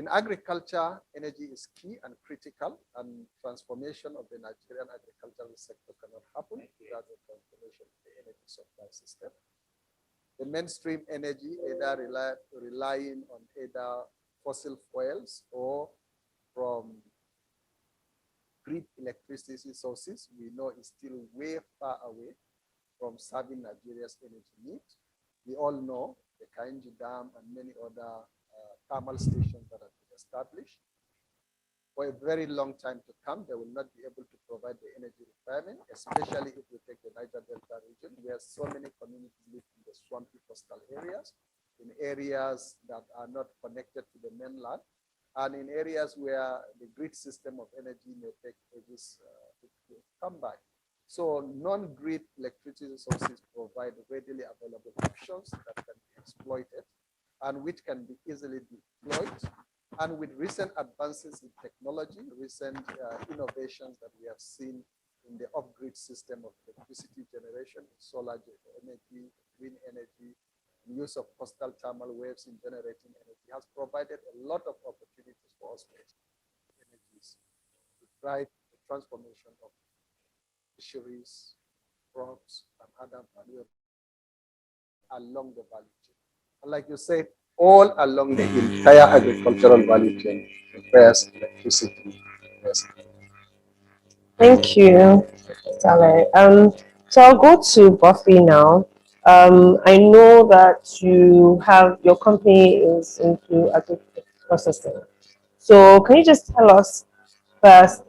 In agriculture, energy is key and critical, and transformation of the Nigerian agricultural sector cannot happen without the transformation of the energy supply system. The mainstream energy, either relying on either fossil fuels or from grid electricity sources, we know is still way far away from serving Nigeria's energy needs. We all know the Kainji Dam and many other thermal stations that have been established. For a very long time to come, they will not be able to provide the energy requirement, especially if we take the Niger Delta region, where so many communities live in the swampy coastal areas, in areas that are not connected to the mainland, and in areas where the grid system of energy may take ages to come by. So non-grid electricity sources provide readily available options that can be exploited and which can be easily deployed. And with recent advances in technology, recent innovations that we have seen in the off-grid system of electricity generation, solar energy, green energy, the use of coastal thermal waves in generating energy has provided a lot of opportunities for us energies to drive the transformation of fisheries, crops, and other value along the value chain. And like you said, all along the entire agricultural value chain requires electricity. Thank you, Saleh. So I'll go to Buffy now. I know that your company is into agricultural processing. So can you just tell us first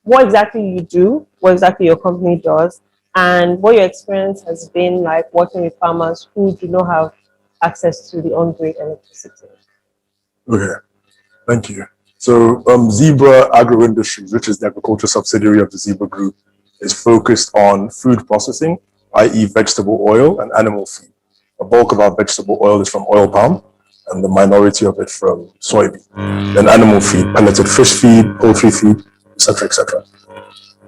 what exactly you do, what exactly your company does, and what your experience has been like working with farmers who do not have access to the on-grid electricity? Okay, thank you. So Zebra Agro Industries, which is the agriculture subsidiary of the Zebra Group, is focused on food processing, i.e. vegetable oil and animal feed. A bulk of our vegetable oil is from oil palm, and the minority of it from soybean. Then animal feed, pelleted fish feed, poultry feed, etc., etc.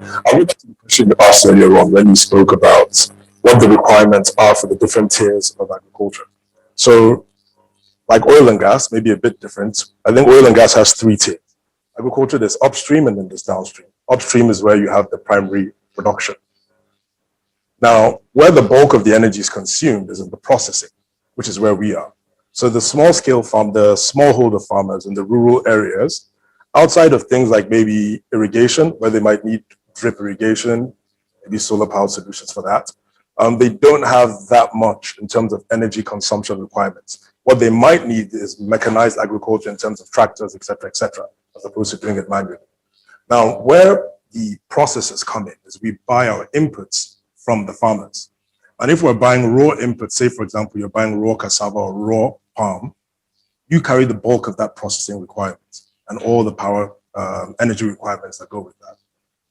I would like to the question you asked earlier on when you spoke about what the requirements are for the different tiers of agriculture. So, like oil and gas, maybe a bit different. I think oil and gas has 3 tiers. Agriculture, there's upstream and then there's downstream. Upstream is where you have the primary production. Now, where the bulk of the energy is consumed is in the processing, which is where we are. So the small-scale farm, the smallholder farmers in the rural areas, outside of things like maybe irrigation, where they might need drip irrigation, maybe solar power solutions for that, they don't have that much in terms of energy consumption requirements. What they might need is mechanized agriculture in terms of tractors, et cetera, as opposed to doing it manually. Now, where the processes come in is we buy our inputs from the farmers. And if we're buying raw inputs, say, for example, you're buying raw cassava or raw palm, you carry the bulk of that processing requirements and all the power energy requirements that go with that.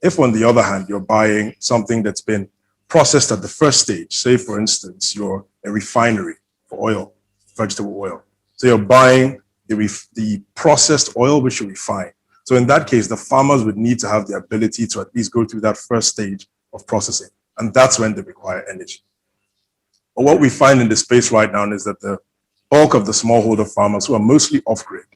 If, on the other hand, you're buying something that's been processed at the first stage, say, for instance, you're a refinery for oil, vegetable oil. So you're buying the processed oil, which you refine. So in that case, the farmers would need to have the ability to at least go through that first stage of processing. And that's when they require energy. But what we find in the space right now is that the bulk of the smallholder farmers, who are mostly off-grid,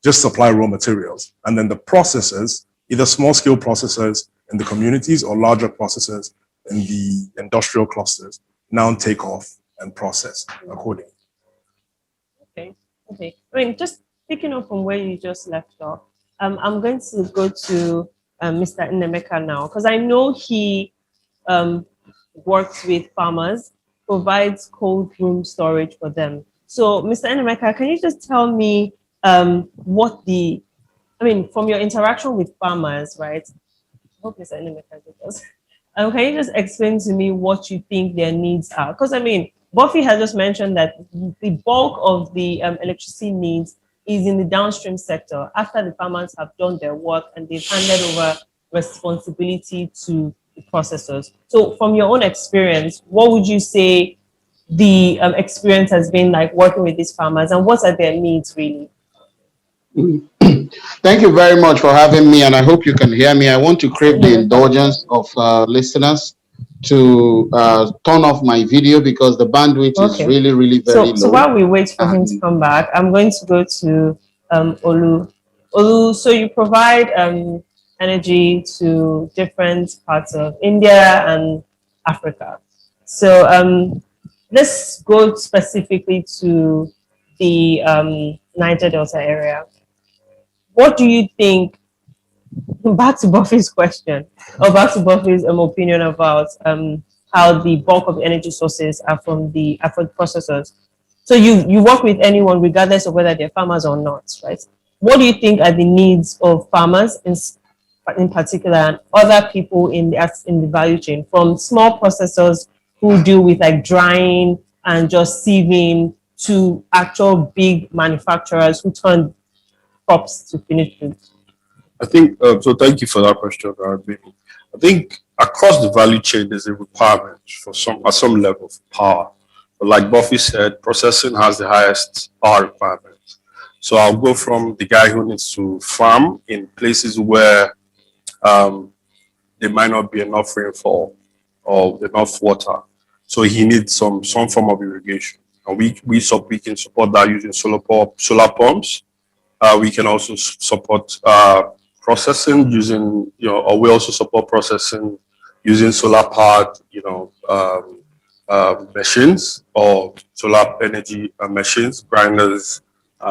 just supply raw materials. And then the processors, either small-scale processors in the communities or larger processors in the industrial clusters, now take off and process accordingly. Okay. I mean, just picking up from where you just left off, I'm going to go to Mr. Nnemeka now, because I know he works with farmers, provides cold room storage for them. So, Mr. Nnemeka, can you just tell me from your interaction with farmers, right? I hope Mr. Nnemeka does. Can you just explain to me what you think their needs are? Because, I mean, Buffy has just mentioned that the bulk of the electricity needs is in the downstream sector after the farmers have done their work and they've handed over responsibility to the processors. So from your own experience, what would you say the experience has been like working with these farmers, and what are their needs really? Thank you very much for having me, and I hope you can hear me. I want to crave the indulgence of listeners to turn off my video because the bandwidth is Okay. really, really very So low. while we wait for him to come back, I'm going to go to Olu. Olu, so you provide energy to different parts of India and Africa. So let's go specifically to the Niger Delta area. What do you think, back to Buffy's question, or back to Buffy's opinion about how the bulk of energy sources are from the processors. So you work with anyone regardless of whether they're farmers or not, right? What do you think are the needs of farmers in particular and other people in the value chain, from small processors who deal with like drying and just sieving to actual big manufacturers who turn crops to finished goods? I think so. Thank you for that question, Arabi. I think across the value chain, there's a requirement for some level of power. But like Buffy said, processing has the highest power requirement. So I'll go from the guy who needs to farm in places where there might not be enough rainfall or enough water. So he needs some form of irrigation. And we can support that using solar pumps. We can also support processing using, or we also support processing using solar powered, machines or solar energy machines, grinders,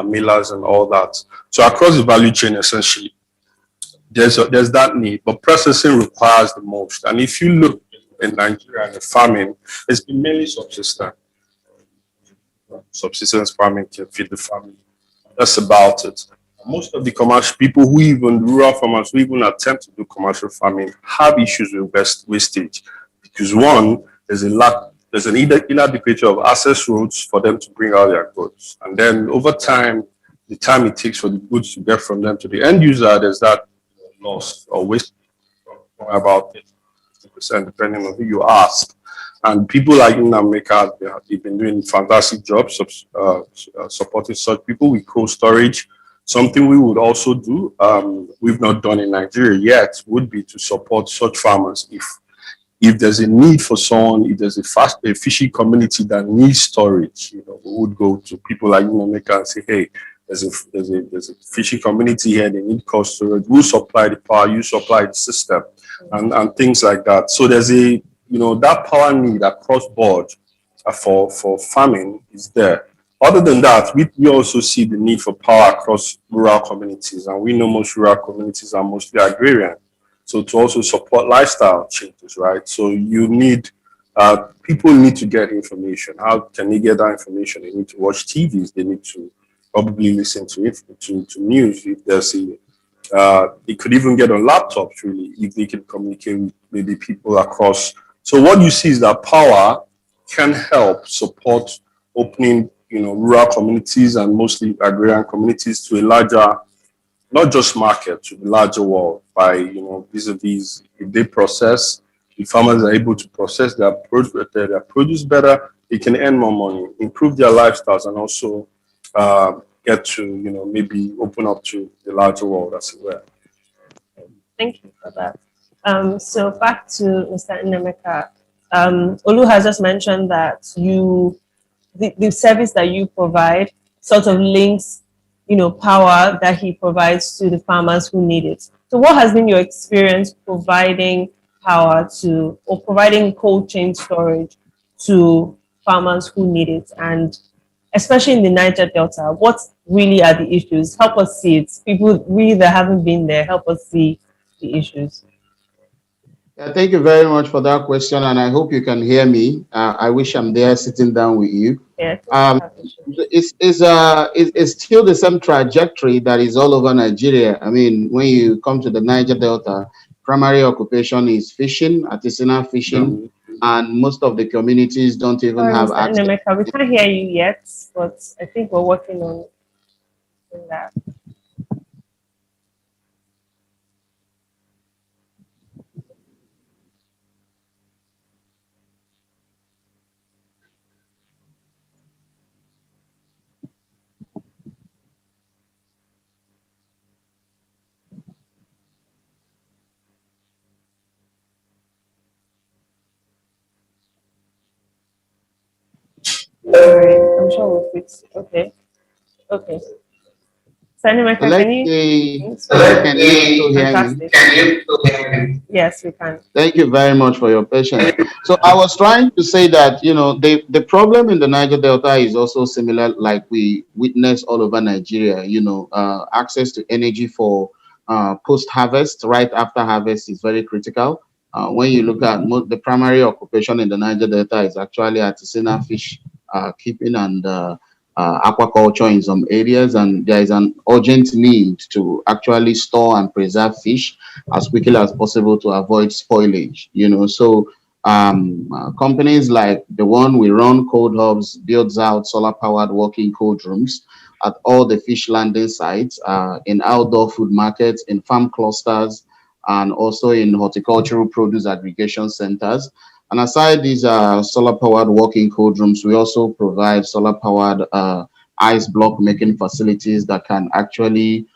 millers, and all that. So across the value chain, essentially, there's that need, but processing requires the most. And if you look in Nigeria and the farming, it's been mainly subsistence. Subsistence farming can feed the family. That's about it. Most of the commercial people rural farmers who even attempt to do commercial farming have issues with wastage. Because one, there's an inadequacy of access roads for them to bring out their goods. And then over time, the time it takes for the goods to get from them to the end user, there's that loss or waste about 50%, depending on who you ask. And people like in America, they've been doing fantastic jobs supporting such people with cold storage. Something we would also do, we've not done in Nigeria yet, would be to support such farmers. If there's a need for someone, if there's a fishing community that needs storage, we would go to people like in America and say, hey, there's a fishing community here, they need cold storage. We'll supply the power, you supply the system, and things like that. So there's that power need across board for farming is there. Other than that, we also see the need for power across rural communities, and we know most rural communities are mostly agrarian. So to also support lifestyle changes, right? So you need, people need to get information. How can they get that information? They need to watch TVs. They need to probably listen to news. If there's they could even get on laptops, really, if they can communicate with maybe people across. So what you see is that power can help support opening, rural communities and mostly agrarian communities to a larger, not just market, to the larger world by, vis-a-vis if they process, if farmers are able to process their produce better, they can earn more money, improve their lifestyles, and also get to, maybe open up to the larger world as it were. Thank you for that. So back to Mr. Nnemeka. Olu has just mentioned that the service that you provide sort of links, power that he provides to the farmers who need it. So what has been your experience providing power to, or providing cold chain storage to farmers who need it? And especially in the Niger Delta, what really are the issues? Help us see it. People we that haven't been there, help us see the issues. Yeah, thank you very much for that question, and I hope you can hear me. I wish I'm there sitting down with you. Yeah. It's still the same trajectory that is all over Nigeria. I mean, when you come to the Niger Delta, primary occupation is fishing, artisanal fishing, and most of the communities don't even have Mr. access. Nnemeka, we can't hear you yet, but I think we're working on that. I'm sure we'll fix it. Okay. Okay. So anyway, So let's can you? say, can you still hear me? Fantastic. Yes, we can. Thank you very much for your patience. So I was trying to say that, you know, the problem in the Niger Delta is also similar, like we witness all over Nigeria. You know, access to energy for post-harvest, right after harvest is very critical. When you look at the primary occupation in the Niger Delta is actually artisanal fish keeping and aquaculture in some areas, and there is an urgent need to actually store and preserve fish as quickly as possible to avoid spoilage. You know, so companies like the one we run, Cold Hubs, builds out solar-powered working cold rooms at all the fish landing sites, in outdoor food markets, in farm clusters, and also in horticultural produce aggregation centers. And aside these solar-powered working cold rooms, we also provide solar-powered ice block making facilities that can actually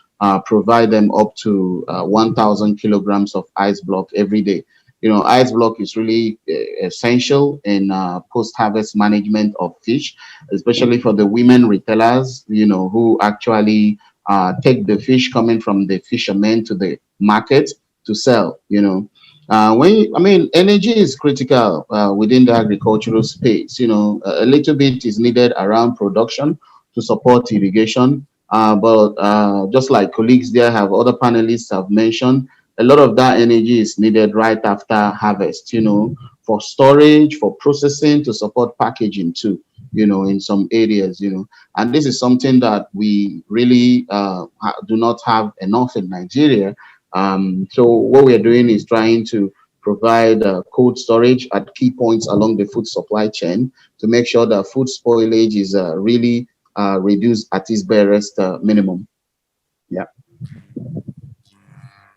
provide them up to 1,000 kilograms of ice block every day. You know, ice block is really essential in post-harvest management of fish, especially for the women retailers, you know, who actually take the fish coming from the fishermen to the market to sell, you know. Energy is critical within the agricultural space. You know, a little bit is needed around production to support irrigation. But just like colleagues there have, other panelists have mentioned, a lot of that energy is needed right after harvest, you know, for storage, for processing, to support packaging too, you know, in some areas, you know. And this is something that we really do not have enough in Nigeria. So what we're doing is trying to provide cold storage at key points along the food supply chain to make sure that food spoilage is really reduced at its barest minimum. Yeah.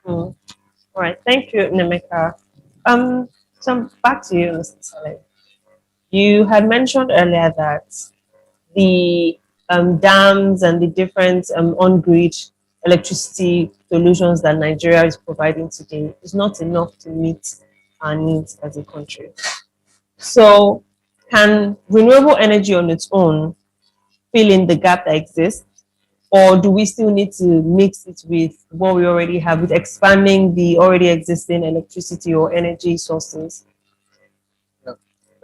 All right. Thank you, Nemeka. So back to you, Mr. Saleh. You had mentioned earlier that the dams and the different on-grid electricity solutions that Nigeria is providing today is not enough to meet our needs as a country. So can renewable energy on its own fill in the gap that exists? Or do we still need to mix it with what we already have, with expanding the already existing electricity or energy sources? Yeah.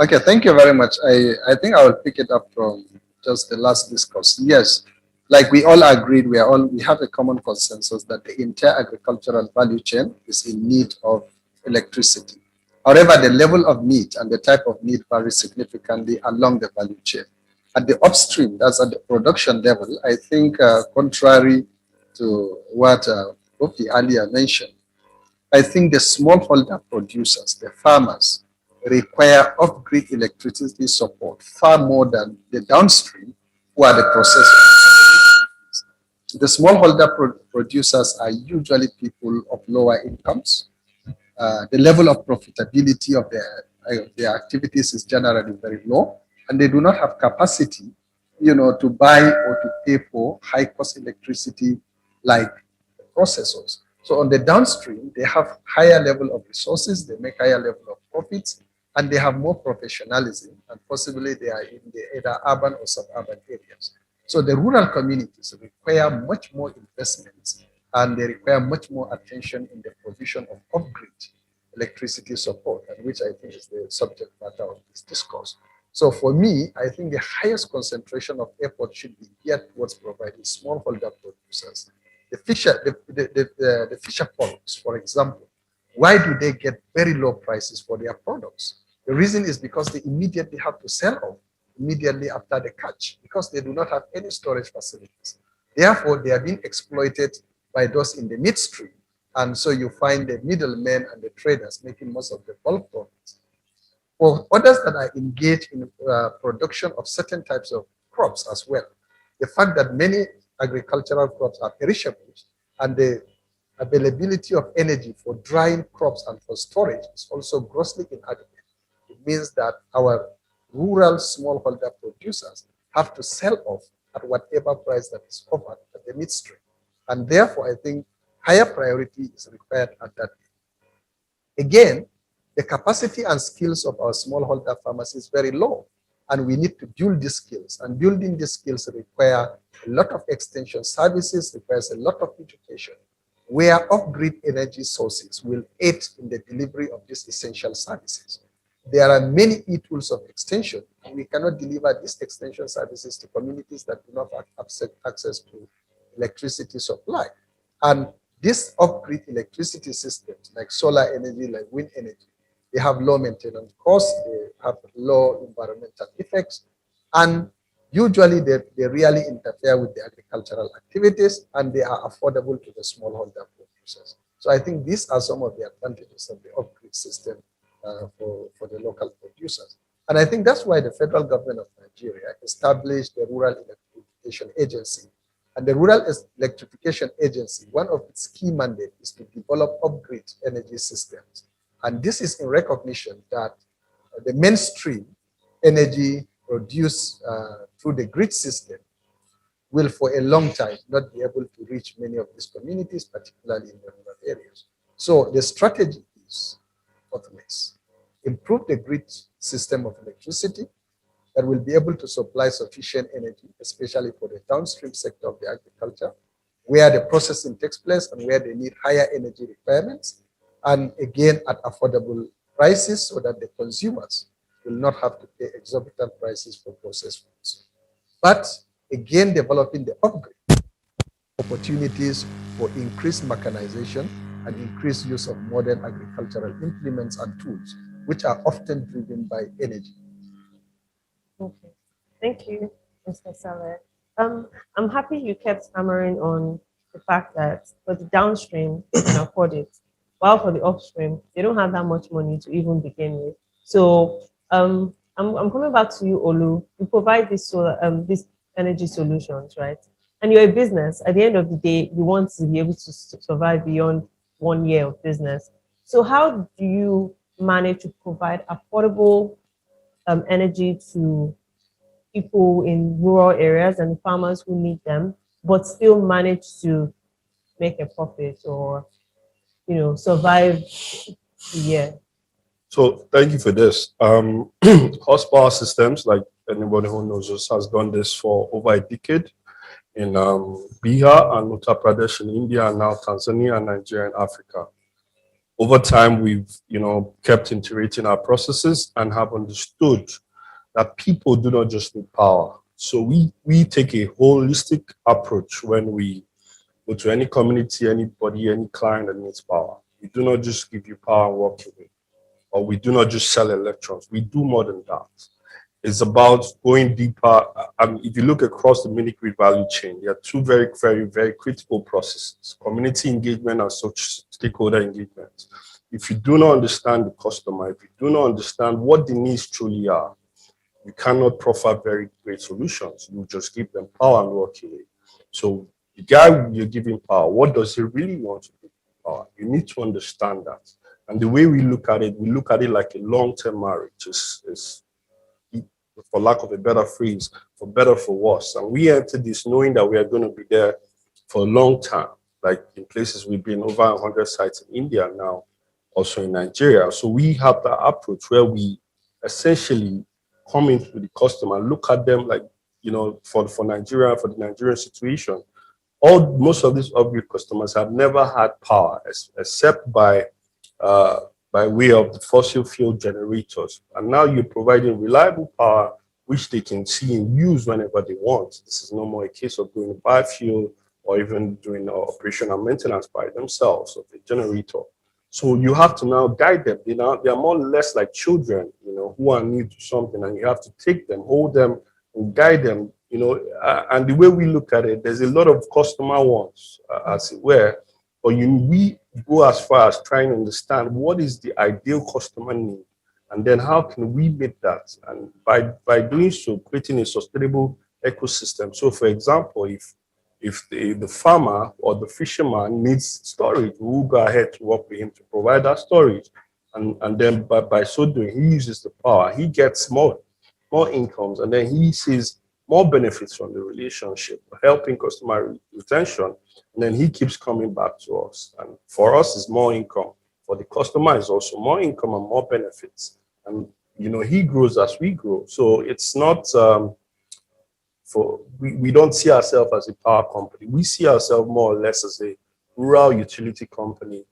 Okay, thank you very much. I think I will pick it up from just the last discourse. Yes, like we all agreed, we have a common consensus that the entire agricultural value chain is in need of electricity. However, the level of need and the type of need varies significantly along the value chain. At the upstream, that's at the production level, I think contrary to what Kofi earlier mentioned, I think the smallholder producers, the farmers, require off-grid electricity support far more than the downstream, who are the processors. The smallholder producers are usually people of lower incomes. The level of profitability of their activities is generally very low, and they do not have capacity, you know, to buy or to pay for high-cost electricity like processors. So on the downstream, they have higher level of resources, they make higher level of profits, and they have more professionalism, and possibly they are in the either urban or suburban areas. So the rural communities require much more investments, and they require much more attention in the provision of off-grid electricity support, and which I think is the subject matter of this discourse. So for me, I think the highest concentration of effort should be geared towards providing smallholder producers. The fisher products, for example, why do they get very low prices for their products? The reason is because they immediately have to sell off immediately after the catch, because they do not have any storage facilities. Therefore, they are being exploited by those in the midstream. And so you find the middlemen and the traders making most of the bulk profits. For others that are engaged in production of certain types of crops as well, the fact that many agricultural crops are perishables and the availability of energy for drying crops and for storage is also grossly inadequate. It means that our rural smallholder producers have to sell off at whatever price that is offered at the midstream. And therefore, I think higher priority is required at that. Again, the capacity and skills of our smallholder farmers is very low. And we need to build these skills. And building these skills require a lot of extension services, requires a lot of education, where off-grid energy sources will aid in the delivery of these essential services. There are many e-tools of extension. We cannot deliver these extension services to communities that do not have access to electricity supply. And these off-grid electricity systems, like solar energy, like wind energy, they have low maintenance costs, they have low environmental effects, and usually they really interfere with the agricultural activities, and they are affordable to the smallholder producers. So I think these are some of the advantages of the off-grid system for the local producers. And I think that's why the federal government of Nigeria established the Rural Electrification Agency. And the Rural Electrification Agency, one of its key mandates is to develop off-grid energy systems. And this is in recognition that the mainstream energy produced through the grid system will for a long time not be able to reach many of these communities, particularly in the rural areas. So the strategy is bottlenecks. Improve the grid system of electricity that will be able to supply sufficient energy, especially for the downstream sector of the agriculture, where the processing takes place and where they need higher energy requirements, and again at affordable prices so that the consumers will not have to pay exorbitant prices for processed foods. But again, developing the upgrade opportunities for increased mechanization and increased use of modern agricultural implements and tools, which are often driven by energy. Okay, thank you, Mr. Saleh. I'm happy you kept hammering on the fact that for the downstream, they can afford it, while for the upstream, they don't have that much money to even begin with. So I'm coming back to you, Olu. You provide this these energy solutions, right? And you're a business. At the end of the day, you want to be able to survive beyond 1 year of business. So how do you manage to provide affordable energy to people in rural areas and farmers who need them, but still manage to make a profit or, you know, survive the year? So thank you for this. Horsepower systems, like anybody who knows us, has done this for over a decade in Bihar and Uttar Pradesh in India, and now Tanzania, Nigeria, and Africa. Over time, we've kept iterating our processes and have understood that people do not just need power. So we take a holistic approach when we go to any community, anybody, any client that needs power. We do not just give you power and walk away, or we do not just sell electrons. We do more than that. It's about going deeper. If you look across the mini-grid value chain, there are two very, very, very critical processes: community engagement and stakeholder engagement. If you do not understand the customer, if you do not understand what the needs truly are, you cannot proffer very great solutions. You just give them power and walk away. So the guy you're giving power, what does he really want to give power? You need to understand that. And the way we look at it like a long-term marriage. Is, for lack of a better phrase, for better, for worse. And we entered this knowing that we are going to be there for a long time. Like in places we've been over 100 sites in India now, also in Nigeria. So we have that approach where we essentially come into the customer, look at them like, for Nigeria, for the Nigerian situation. Most of these off-grid customers have never had power except by way of the fossil fuel generators. And now you're providing reliable power, which they can see and use whenever they want. This is no more a case of doing biofuel or even doing operation and maintenance by themselves of the generator. So you have to now guide them. They are more or less like children, who are new to something, and you have to take them, hold them, and guide them. And the way we look at it, there's a lot of customer wants, as it were, but we go as far as trying to understand what is the ideal customer need, and then how can we meet that? And by doing so, creating a sustainable ecosystem. So, for example, if the farmer or the fisherman needs storage, we'll go ahead to work with him to provide that storage. And then by so doing, he uses the power, he gets more incomes, and then he sees more benefits from the relationship, helping customer retention, and then he keeps coming back to us. And for us, it's more income. For the customer, it's also more income and more benefits. And he grows as we grow. So it's not we don't see ourselves as a power company. We see ourselves more or less as a rural utility company,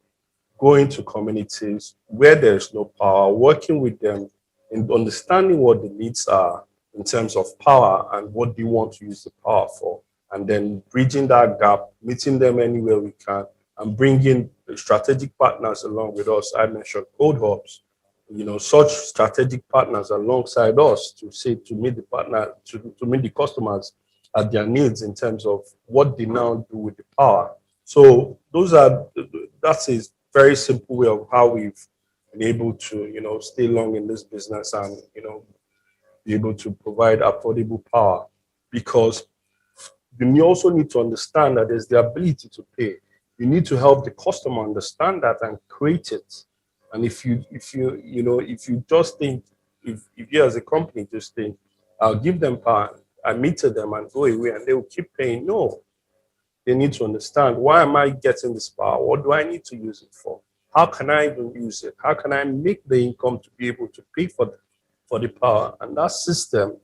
going to communities where there's no power, working with them and understanding what the needs are in terms of power and what they want to use the power for, and then bridging that gap, meeting them anywhere we can, and bringing strategic partners along with us. I mentioned code hubs, such strategic partners alongside us to meet the partner, to meet the customers at their needs in terms of what they now do with the power. So that's a very simple way of how we've been able to, stay long in this business and, be able to provide affordable power, because you also need to understand that there's the ability to pay. You need to help the customer understand that and create it. And if you just think, if you as a company just think, I'll give them power, I meter them and go away and they will keep paying. No, they need to understand, why am I getting this power? What do I need to use it for? How can I even use it? How can I make the income to be able to pay for the power? And that system,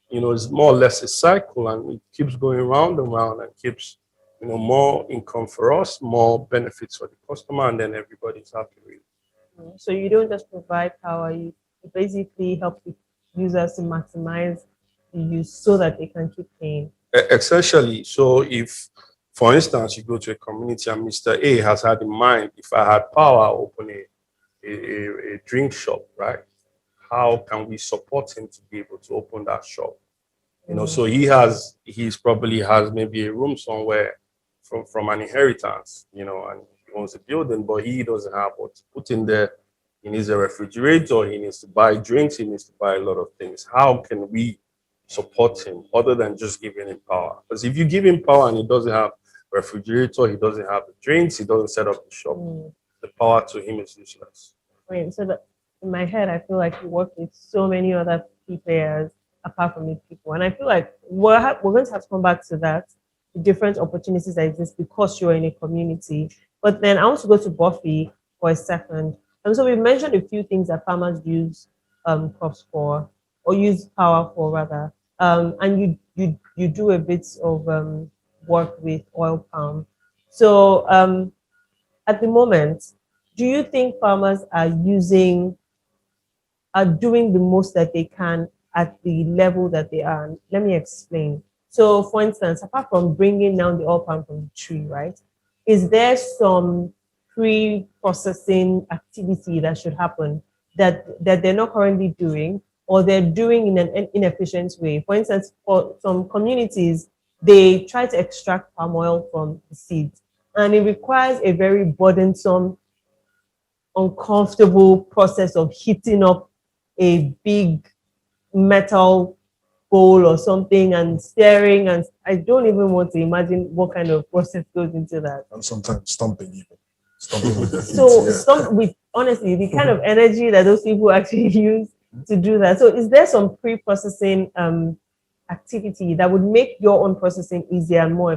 is more or less a cycle, and it keeps going round and round and keeps, more income for us, more benefits for the customer, and then everybody's happy with it. So you don't just provide power, you basically help the users to maximize the use so that they can keep paying. Essentially, so if, for instance, you go to a community and Mr. A has had in mind, if I had power, I'll open a drink shop, right? How can we support him to be able to open that shop? So he's probably has maybe a room somewhere from an inheritance, and he owns a building, but he doesn't have what to put in there. He needs a refrigerator, he needs to buy drinks, he needs to buy a lot of things. How can we support him other than just giving him power? Because if you give him power and he doesn't have a refrigerator, he doesn't have the drinks, he doesn't set up the shop, the power to him is useless. Right. So that in my head, I feel like you work with so many other key players apart from these people. And I feel like we're going to have to come back to that, the different opportunities that exist because you're in a community. But then I want to go to Buffy for a second. And so we've mentioned a few things that farmers use crops for, or use power for rather. And you do a bit of work with oil palm. So at the moment, do you think farmers are doing the most that they can at the level that they are? Let me explain. So for instance, apart from bringing down the oil palm from the tree, right, is there some pre-processing activity that should happen that they're not currently doing, or they're doing in an inefficient way? For instance, for some communities, they try to extract palm oil from the seeds, and it requires a very burdensome, uncomfortable process of heating up a big metal bowl or something and stirring, and I don't even want to imagine what kind of process goes into that. And sometimes stomping with their feet. So with honestly the kind of energy that those people actually use to do that. So is there some pre-processing activity that would make your own processing easier and more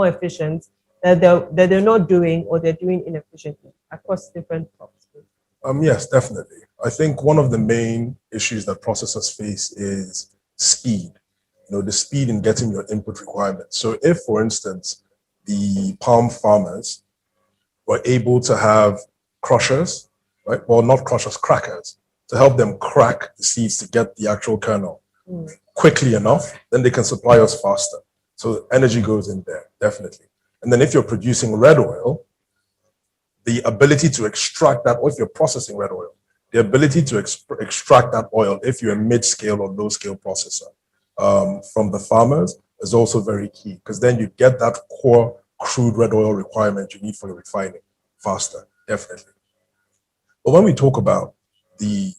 efficient that they're not doing, or they're doing inefficiently across different crops? Yes, definitely. I think one of the main issues that processors face is speed. The speed in getting your input requirements. So if, for instance, the palm farmers were able to have crushers, right? Well, not crushers, crackers, to help them crack the seeds to get the actual kernel quickly enough, then they can supply us faster. So energy goes in there, definitely. And then if you're producing red oil, the ability to extract that, or if you're processing red oil, the ability to extract that oil, if you're a mid-scale or low-scale processor, from the farmers is also very key, because then you get that core crude red oil requirement you need for your refining faster, definitely. But when we talk about the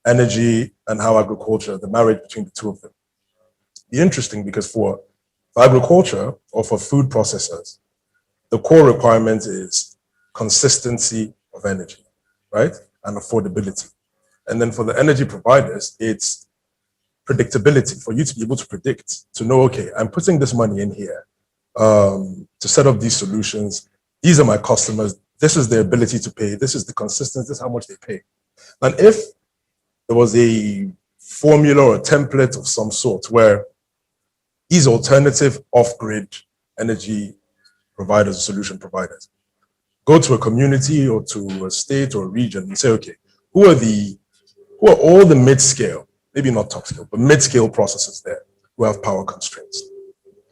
energy and how agriculture, the marriage between the two of them, it's interesting because for agriculture or for food processors, the core requirement is consistency of energy, right? And affordability. And then for the energy providers, it's predictability, for you to be able to predict, to know, okay, I'm putting this money in here to set up these solutions. These are my customers. This is their ability to pay. This is the consistency. This is how much they pay. And if there was a formula or a template of some sort where these alternative off-grid energy providers or solution providers go to a community or to a state or a region and say, okay, who are all the mid-scale, maybe not top scale, but mid-scale processors there who have power constraints?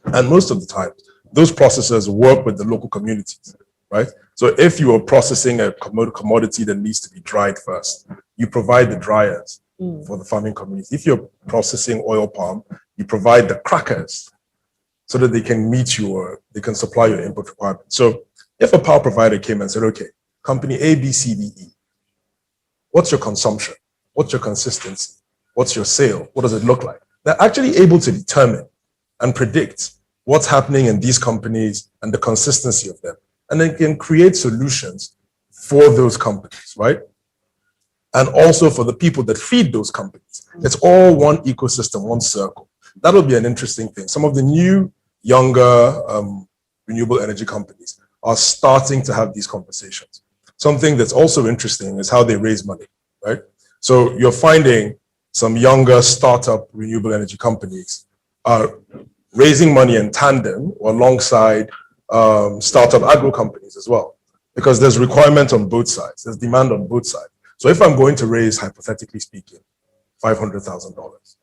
And most of the time, those processors work with the local communities, right? So if you are processing a commodity that needs to be dried first, you provide the dryers for the farming community. If you're processing oil palm, you provide the crackers so that they can meet they can supply your input requirements. So if a power provider came and said, okay, company A, B, C, D, E, what's your consumption? What's your consistency? What's your sale? What does it look like? They're actually able to determine and predict what's happening in these companies and the consistency of them. And they can create solutions for those companies, right? And also for the people that feed those companies. It's all one ecosystem, one circle. That'll be an interesting thing. Some of the new, younger renewable energy companies are starting to have these conversations. Something that's also interesting is how they raise money, right? So you're finding some younger startup renewable energy companies are raising money in tandem or alongside startup agro companies as well, because there's requirement on both sides, there's demand on both sides. So if I'm going to raise, hypothetically speaking, $500,000,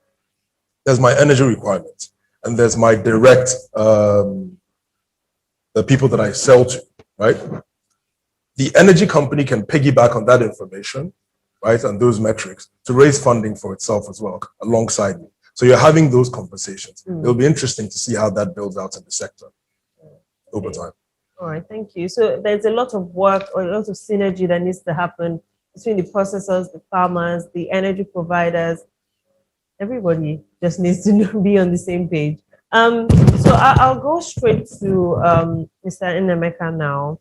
there's my energy requirement, and there's my direct, the people that I sell to, right? The energy company can piggyback on that information, right, and those metrics to raise funding for itself as well, alongside me. So you're having those conversations. It'll be interesting to see how that builds out in the sector over time. All right, thank you. So there's a lot of work or a lot of synergy that needs to happen between the processors, the farmers, the energy providers. Everybody just needs to be on the same page. So I'll go straight to Mr. Nnemeka now.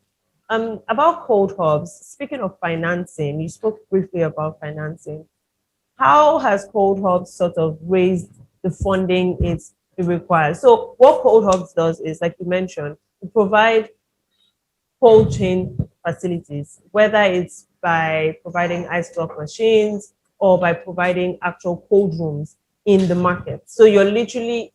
About cold hubs, speaking of financing, you spoke briefly about financing. How has cold hubs sort of raised the funding it requires? So what cold hubs does is, like you mentioned, to provide cold chain facilities, whether it's by providing ice block machines or by providing actual cold rooms in the market. So you're literally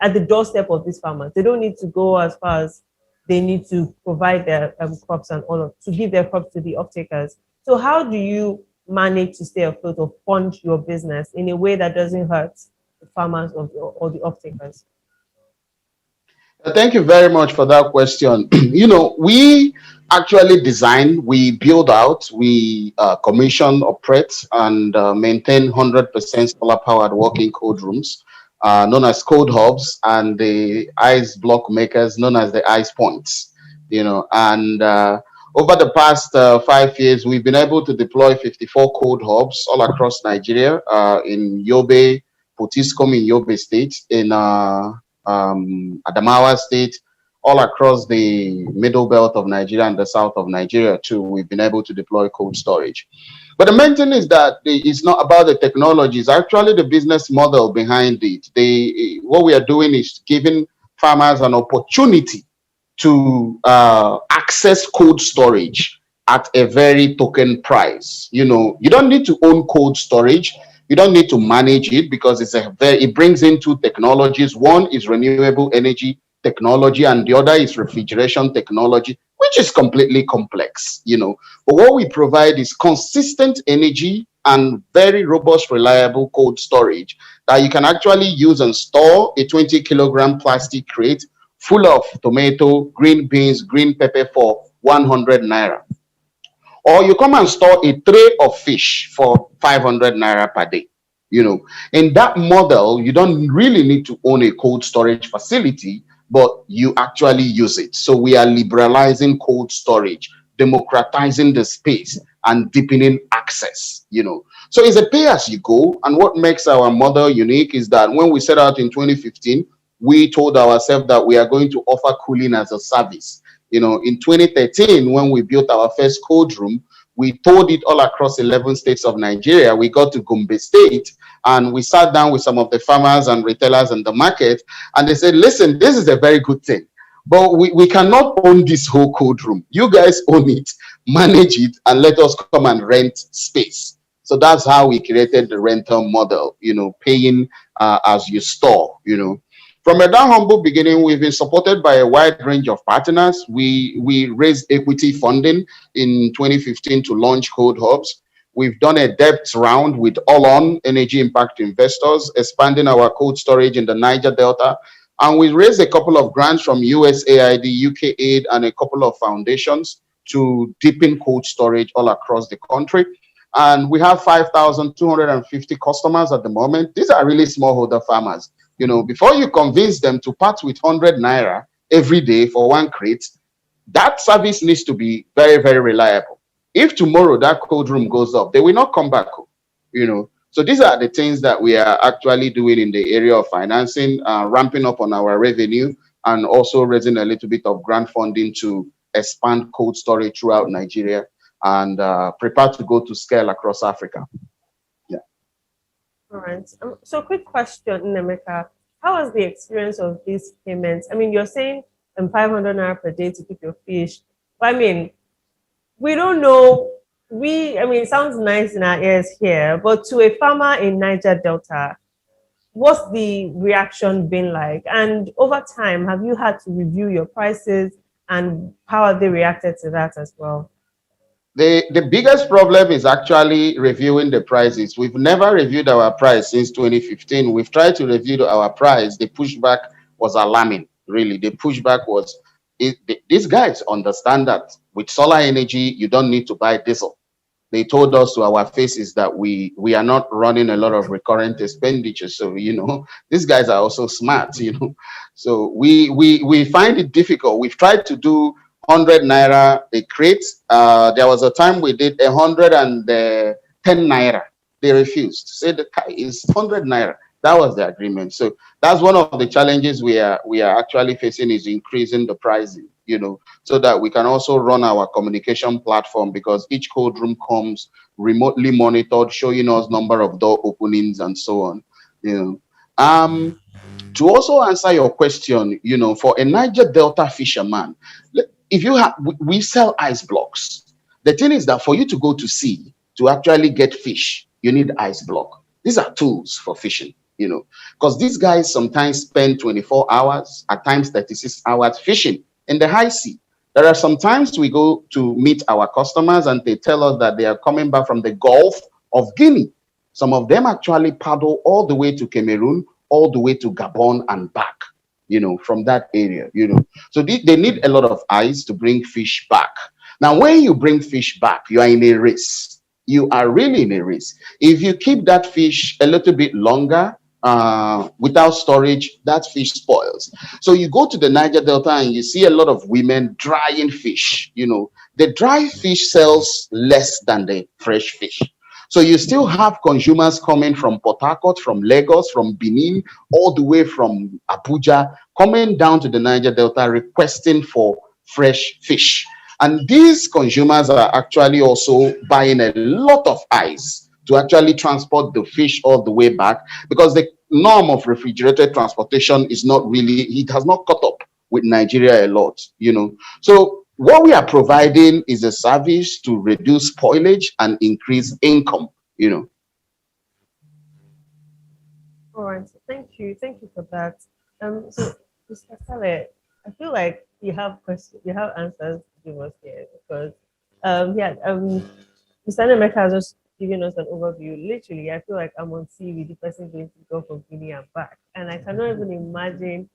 at the doorstep of these farmers. They don't need to go as far as they need to provide their crops and to give their crops to the off-takers. So how do you manage to stay afloat or fund your business in a way that doesn't hurt the farmers or the off-takers? Thank you very much for that question. We actually design, we build out, we commission, operate, and maintain 100% solar-powered working cold rooms, known as cold hubs, and the ice block makers known as the ice points. And over the past 5 years, we've been able to deploy 54 cold hubs all across Nigeria, in Yobe, Potiskum in Yobe State, in Adamawa State, all across the middle belt of Nigeria and the south of Nigeria too. We've been able to deploy cold storage. But the main thing is that it's not about the technology, it's actually the business model behind it. What we are doing is giving farmers an opportunity to access cold storage at a very token price. You don't need to own cold storage. You don't need to manage it, because it brings in two technologies. One is renewable energy technology, and the other is refrigeration technology, which is completely complex, But what we provide is consistent energy and very robust, reliable cold storage that you can actually use and store a 20-kilogram plastic crate full of tomato, green beans, green pepper for 100 naira. Or you come and store a tray of fish for 500 naira per day. In that model, you don't really need to own a cold storage facility, but you actually use it. So we are liberalizing cold storage, democratizing the space, and deepening access. So it's a pay as you go. And what makes our model unique is that when we set out in 2015, we told ourselves that we are going to offer cooling as a service. In 2013, when we built our first cold room, we toured it all across 11 states of Nigeria. We got to Gombe State, and we sat down with some of the farmers and retailers in the market, and they said, listen, this is a very good thing, but we cannot own this whole cold room. You guys own it, manage it, and let us come and rent space. So that's how we created the rental model, paying as you store, From a down humble beginning, we've been supported by a wide range of partners. We raised equity funding in 2015 to launch Code Hubs. We've done a debt round with all-on energy impact investors, expanding our cold storage in the Niger Delta. And we raised a couple of grants from USAID, UK Aid, and a couple of foundations to deepen cold storage all across the country. And we have 5,250 customers at the moment. These are really smallholder farmers. Before you convince them to part with 100 naira every day for one crate, that service needs to be very, very reliable. If tomorrow that cold room goes up, they will not come back. So these are the things that we are actually doing in the area of financing, ramping up on our revenue, and also raising a little bit of grant funding to expand cold storage throughout Nigeria and prepare to go to scale across Africa. Yeah. All right. So quick question, Nemeka. How was the experience of these payments? I mean, you're saying 500 naira per day to keep your fish. But I mean, we don't know. It sounds nice in our ears here, but to a farmer in Niger Delta, what's the reaction been like? And over time, have you had to review your prices, and how have they reacted to that as well? The biggest problem is actually reviewing the prices. We've never reviewed our price since 2015. We've tried to review our price. The pushback was alarming, really. The pushback was, these guys understand that with solar energy, you don't need to buy diesel. They told us to our faces that we are not running a lot of recurrent expenditures. So, these guys are also smart, So we find it difficult. We've tried to do 100 naira a crate. There was a time we did 110 naira. They refused. Said the is 100 naira. That was the agreement. So that's one of the challenges we are actually facing, is increasing the pricing, so that we can also run our communication platform, because each cold room comes remotely monitored, showing us number of door openings and so on. To also answer your question, for a Niger Delta fisherman, if you have, we sell ice blocks. The thing is that for you to go to sea to actually get fish, you need ice block. These are tools for fishing, because these guys sometimes spend 24 hours, at times 36 hours fishing in the high sea. There are some times we go to meet our customers and they tell us that they are coming back from the Gulf of Guinea. Some of them actually paddle all the way to Cameroon, all the way to Gabon and back, from that area, So they need a lot of ice to bring fish back. Now, when you bring fish back, you are in a race. You are really in a race. If you keep that fish a little bit longer, without storage, that fish spoils. So you go to the Niger Delta and you see a lot of women drying fish. The dry fish sells less than the fresh fish. So you still have consumers coming from Port Harcourt, from Lagos, from Benin, all the way from Abuja, coming down to the Niger Delta requesting for fresh fish. And these consumers are actually also buying a lot of ice to actually transport the fish all the way back, because the norm of refrigerated transportation is not really, it has not caught up with Nigeria a lot, So what we are providing is a service to reduce spoilage and increase income, All right, thank you for that. So Mr. Saleh, I feel like you have answers to give us here, because Mr. Nemeka has just given us an overview. Literally, I feel like I'm on sea with the person going to go from Guinea and back, and I cannot even imagine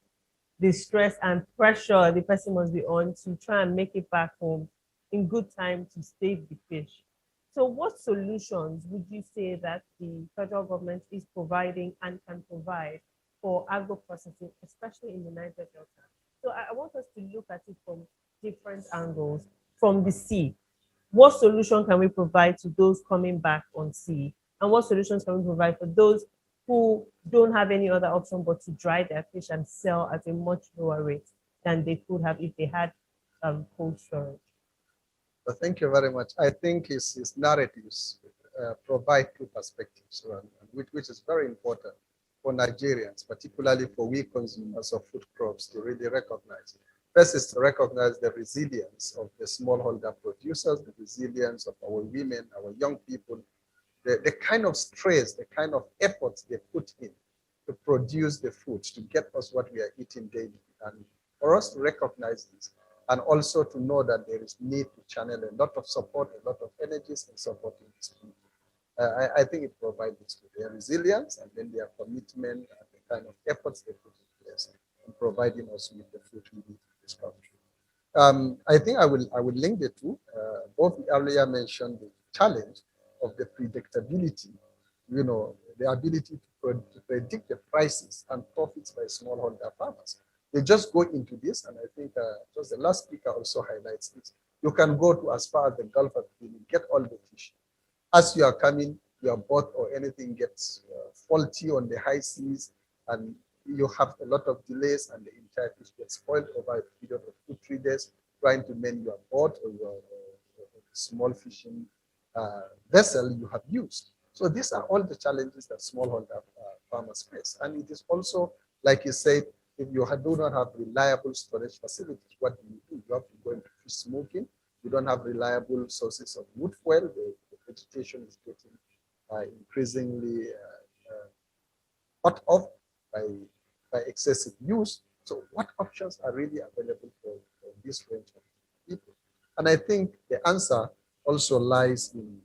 the stress and pressure the person must be on to try and make it back home in good time to save the fish. So what solutions would you say that the federal government is providing and can provide for agro-processing, especially in the Niger Delta? So I want us to look at it from different angles. From the sea, what solution can we provide to those coming back on sea? And what solutions can we provide for those who don't have any other option but to dry their fish and sell at a much lower rate than they could have if they had cold storage? Well, thank you very much. I think his narratives provide two perspectives, which is very important for Nigerians, particularly for we consumers of food crops, to really recognize. First is to recognize the resilience of the smallholder producers, the resilience of our women, our young people, the kind of stress, the kind of efforts they put in to produce the food, to get us what we are eating daily. And for us to recognize this, and also to know that there is need to channel a lot of support, a lot of energies in supporting these people. I think it provides this with their resilience and then their commitment and the kind of efforts they put in place in providing us with the food we need in this country. I think I will link the two. Both earlier mentioned the challenge of the predictability, the ability to predict the prices and profits by smallholder farmers. They just go into this, and I think just the last speaker also highlights this. You can go to as far as the Gulf of Guinea, get all the fish. As you are coming, your boat or anything gets faulty on the high seas, and you have a lot of delays, and the entire fish gets spoiled over a period of 2-3 days trying to mend your boat or your small fishing vessel you have used. So these are all the challenges that smallholder farmers face. And it is also, like you said, if you do not have reliable storage facilities, what do? You have to go into fish smoking. You don't have reliable sources of wood fuel. The vegetation is getting increasingly cut off by excessive use. So what options are really available for this range of people? And I think the answer also lies in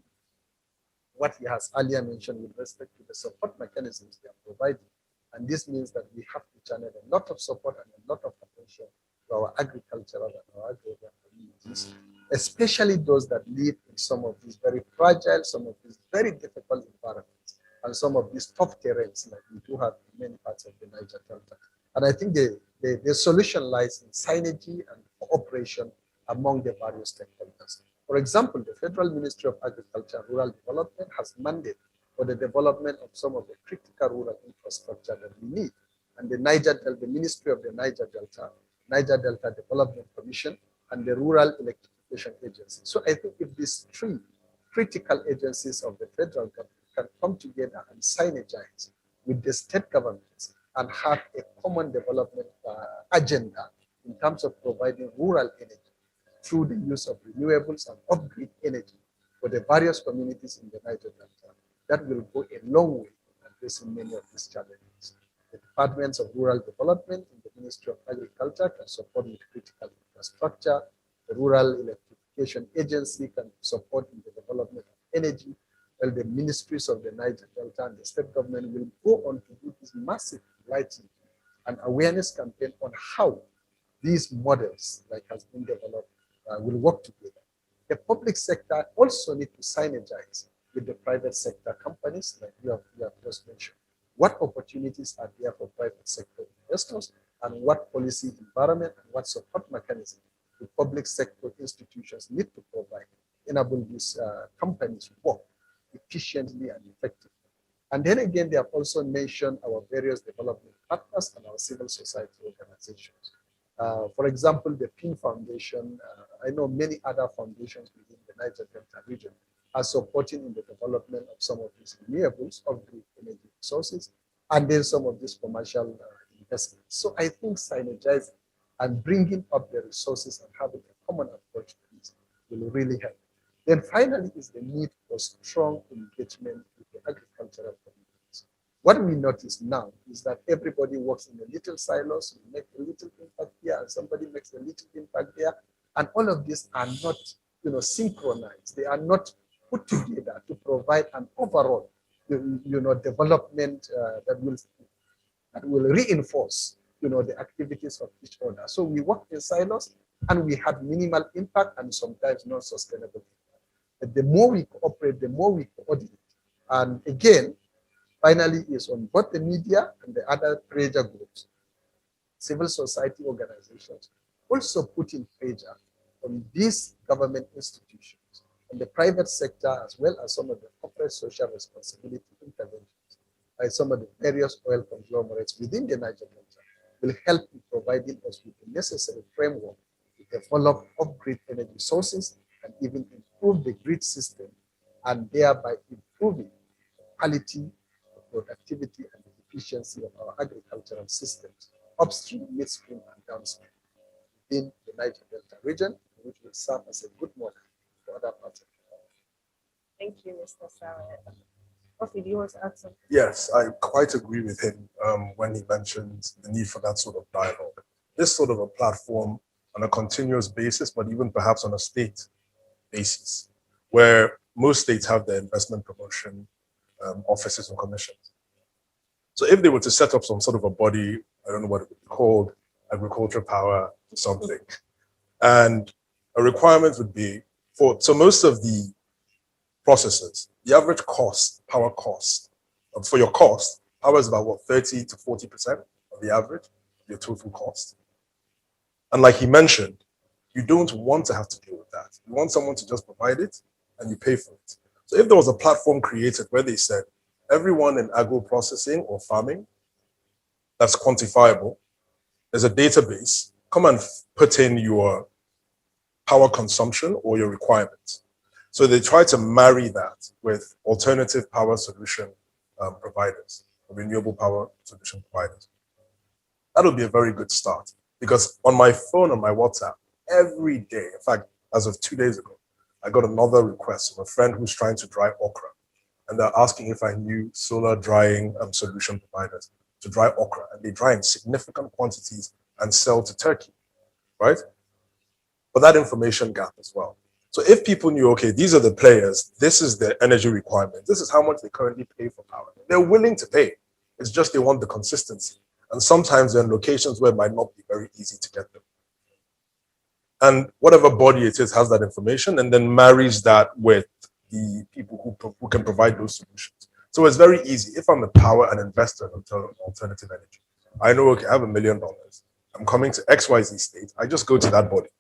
what he has earlier mentioned with respect to the support mechanisms they are providing. And this means that we have to channel a lot of support and a lot of attention to our agricultural and our agrarian communities, especially those that live in some of these very fragile, some of these very difficult environments, and some of these tough terrains like we do have in many parts of the Niger Delta. And I think the solution lies in synergy and cooperation among the various stakeholders. For example, the Federal Ministry of Agriculture and Rural Development has mandated for the development of some of the critical rural infrastructure that we need. And the Ministry of the Niger Delta Development Commission, and the Rural Electrification Agency. So I think if these three critical agencies of the federal government can come together and synergize with the state governments and have a common development agenda in terms of providing rural energy through the use of renewables and off-grid energy for the various communities in the Niger Delta, that will go a long way in addressing many of these challenges. The departments of rural development in the Ministry of Agriculture can support with critical infrastructure. The Rural Electrification Agency can support in the development of energy, while the ministries of the Niger Delta and the state government will go on to do this massive lighting and awareness campaign on how these models, like has been developed, will work together. The public sector also need to synergize with the private sector companies, like you have just mentioned. What opportunities are there for private sector investors, and what policy environment and what support mechanism the public sector institutions need to provide, enable these companies to work efficiently and effectively. And then again, they have also mentioned our various development partners and our civil society organizations. For example, the PIN Foundation, I know many other foundations within the Niger Delta region are supporting in the development of some of these renewables, of green energy resources, and then some of these commercial investments. So I think synergizing and bringing up the resources and having a common approach to this will really help. Then finally is the need for strong engagement with the agricultural communities. What we notice now is that everybody works in a little silos, we make a little impact here, and somebody makes a little impact there, and all of these are not, synchronized. They are not put together to provide an overall, development that will reinforce, the activities of each other. So we work in silos, and we have minimal impact and sometimes non-sustainable impact. But the more we cooperate, the more we coordinate. And again, finally, is on both the media and the other pressure groups, civil society organizations, also putting pressure on these government institutions and the private sector, as well as some of the corporate social responsibility interventions by some of the various oil conglomerates within the Niger Delta, will help in providing us with the necessary framework to develop off-grid energy sources and even improve the grid system, and thereby improving the quality, the productivity, and the efficiency of our agricultural systems, upstream, midstream, and downstream. within the Niger Delta region, which will serve as a good model for other parts of the world. Thank you, Mr. Sarah. Coffee, do you want to add something? Yes, I quite agree with him when he mentions the need for that sort of dialogue. This sort of a platform on a continuous basis, but even perhaps on a state basis, where most states have their investment promotion offices and commissions. So if they were to set up some sort of a body, I don't know what it would be called, agriculture power or something, and a requirement would be so most of the processes, the average cost, power cost, for your cost, power is about what, 30 to 40% of the average of your total cost. And like he mentioned, you don't want to have to deal with that. You want someone to just provide it and you pay for it. So if there was a platform created where they said, everyone in agro processing or farming that's quantifiable, there's a database, come and put in your power consumption or your requirements. So they try to marry that with alternative power solution providers, renewable power solution providers. That'll be a very good start, because on my phone, on my WhatsApp, every day, in fact, as of 2 days ago, I got another request from a friend who's trying to dry okra. And they're asking if I knew solar drying solution providers to dry okra. And they dry in significant quantities and sell to Turkey, right? But that information gap as well. So if people knew, okay, these are the players, this is their energy requirement, this is how much they currently pay for power, they're willing to pay. It's just they want the consistency. And sometimes they're in locations where it might not be very easy to get them. And whatever body it is has that information and then marries that with the people who can provide those solutions. So it's very easy. If I'm a power and investor in alternative energy, I know, okay, I have $1 million. I'm coming to XYZ state. I just go to that body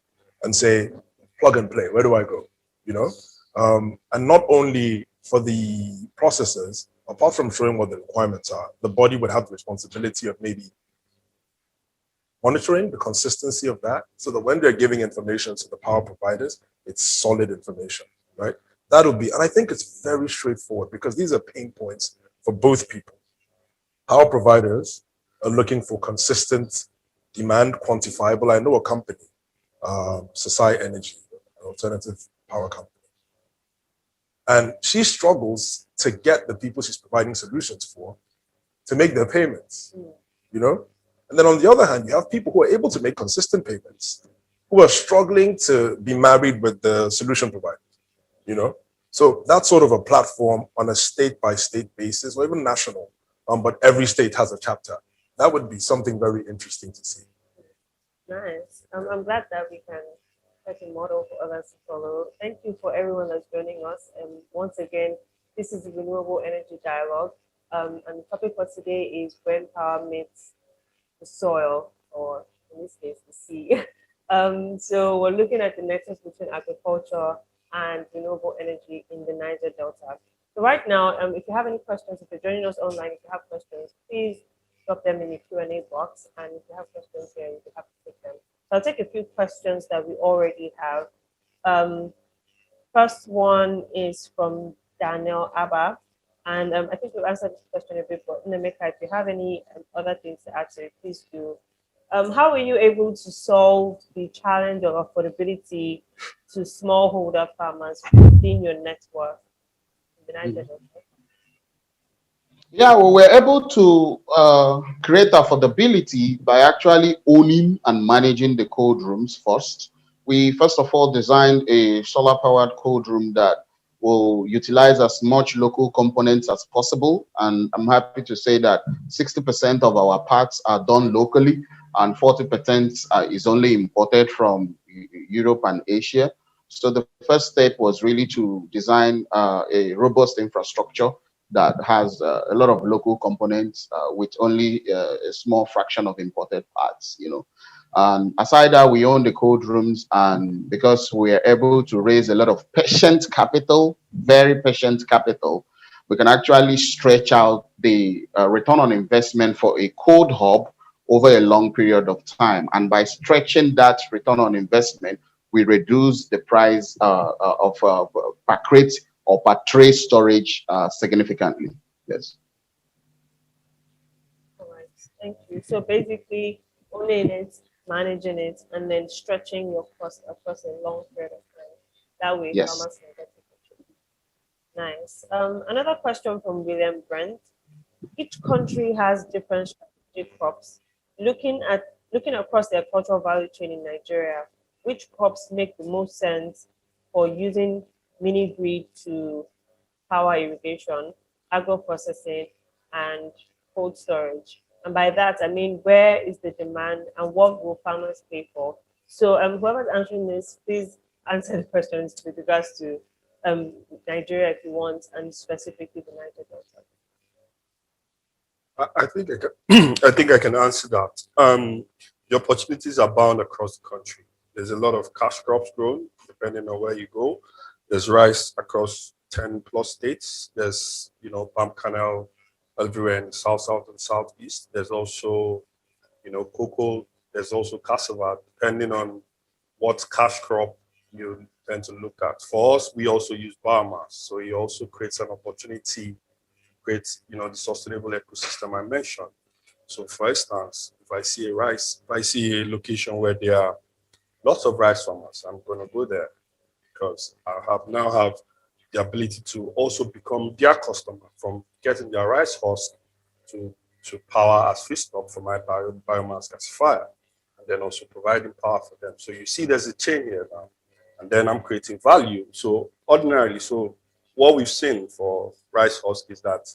and say, plug and play. Where do I go? You know, and not only for the processors, apart from showing what the requirements are, the body would have the responsibility of maybe monitoring the consistency of that, so that when they're giving information to the power providers, it's solid information, right? That'll be, and I think it's very straightforward because these are pain points for both people. Power providers are looking for consistent demand, quantifiable. I know a company, Society Energy, an alternative power company, and she struggles to get the people she's providing solutions for to make their payments, you know? And then on the other hand, you have people who are able to make consistent payments, who are struggling to be married with the solution provider, you know? So that's sort of a platform on a state-by-state basis, or even national, but every state has a chapter. That would be something very interesting to see. Nice. I'm glad that we can set a model for others to follow. Thank you for everyone that's joining us. And once again, this is the Renewable Energy Dialogue. And the topic for today is when power meets the soil, or in this case, the sea. So we're looking at the nexus between agriculture and renewable energy in the Niger Delta. So right now, if you have any questions, if you're joining us online, if you have questions, please drop them in the Q&A box. And if you have questions here, you have to take them. So I'll take a few questions that we already have. First one is from Daniel Abba. And I think we've answered this question a bit, but Nemeka, if you have any other things to add to it, please do. How were you able to solve the challenge of affordability to smallholder farmers within your network in the Niger Delta? Yeah, well, we're able to create affordability by actually owning and managing the cold rooms first. We first of all designed a solar-powered cold room that will utilize as much local components as possible. And I'm happy to say that 60% of our parts are done locally and 40% is only imported from Europe and Asia. So the first step was really to design a robust infrastructure that has a lot of local components with only a small fraction of imported parts, you know. And aside that, we own the cold rooms, and because we are able to raise a lot of patient capital, very patient capital, we can actually stretch out the return on investment for a cold hub over a long period of time. And by stretching that return on investment, we reduce the price of per crate or per tray storage significantly. Yes. All right, thank you. So basically, owning it managing it, and then stretching your cost across a long period of time. That way, Yes. farmers can get it. Nice. Another question from William Brent. Each country has different strategic crops. Looking across the agricultural value chain in Nigeria, which crops make the most sense for using mini grid to power irrigation, agro processing, and cold storage? And by that, I mean, where is the demand and what will farmers pay for? So, whoever's answering this, please answer the questions with regards to Nigeria if you want, and specifically the Niger Delta. I think I can, I think I can answer that. The opportunities abound across the country. There's a lot of cash crops grown, depending on where you go. There's rice across 10 plus states. There's, palm kernel everywhere in the south, south, and southeast. There's also, cocoa. There's also cassava, depending on what cash crop you tend to look at. For us, we also use biomass. So it also creates an opportunity, creates, the sustainable ecosystem I mentioned. So for instance, if I see a location where there are lots of rice farmers, I'm going to go there because I now have the ability to also become their customer, from getting their rice husk to power as feedstock for my biomass gasifier, and then also providing power for them. So you see there's a chain here now, and then I'm creating value. So ordinarily, what we've seen for rice husk is that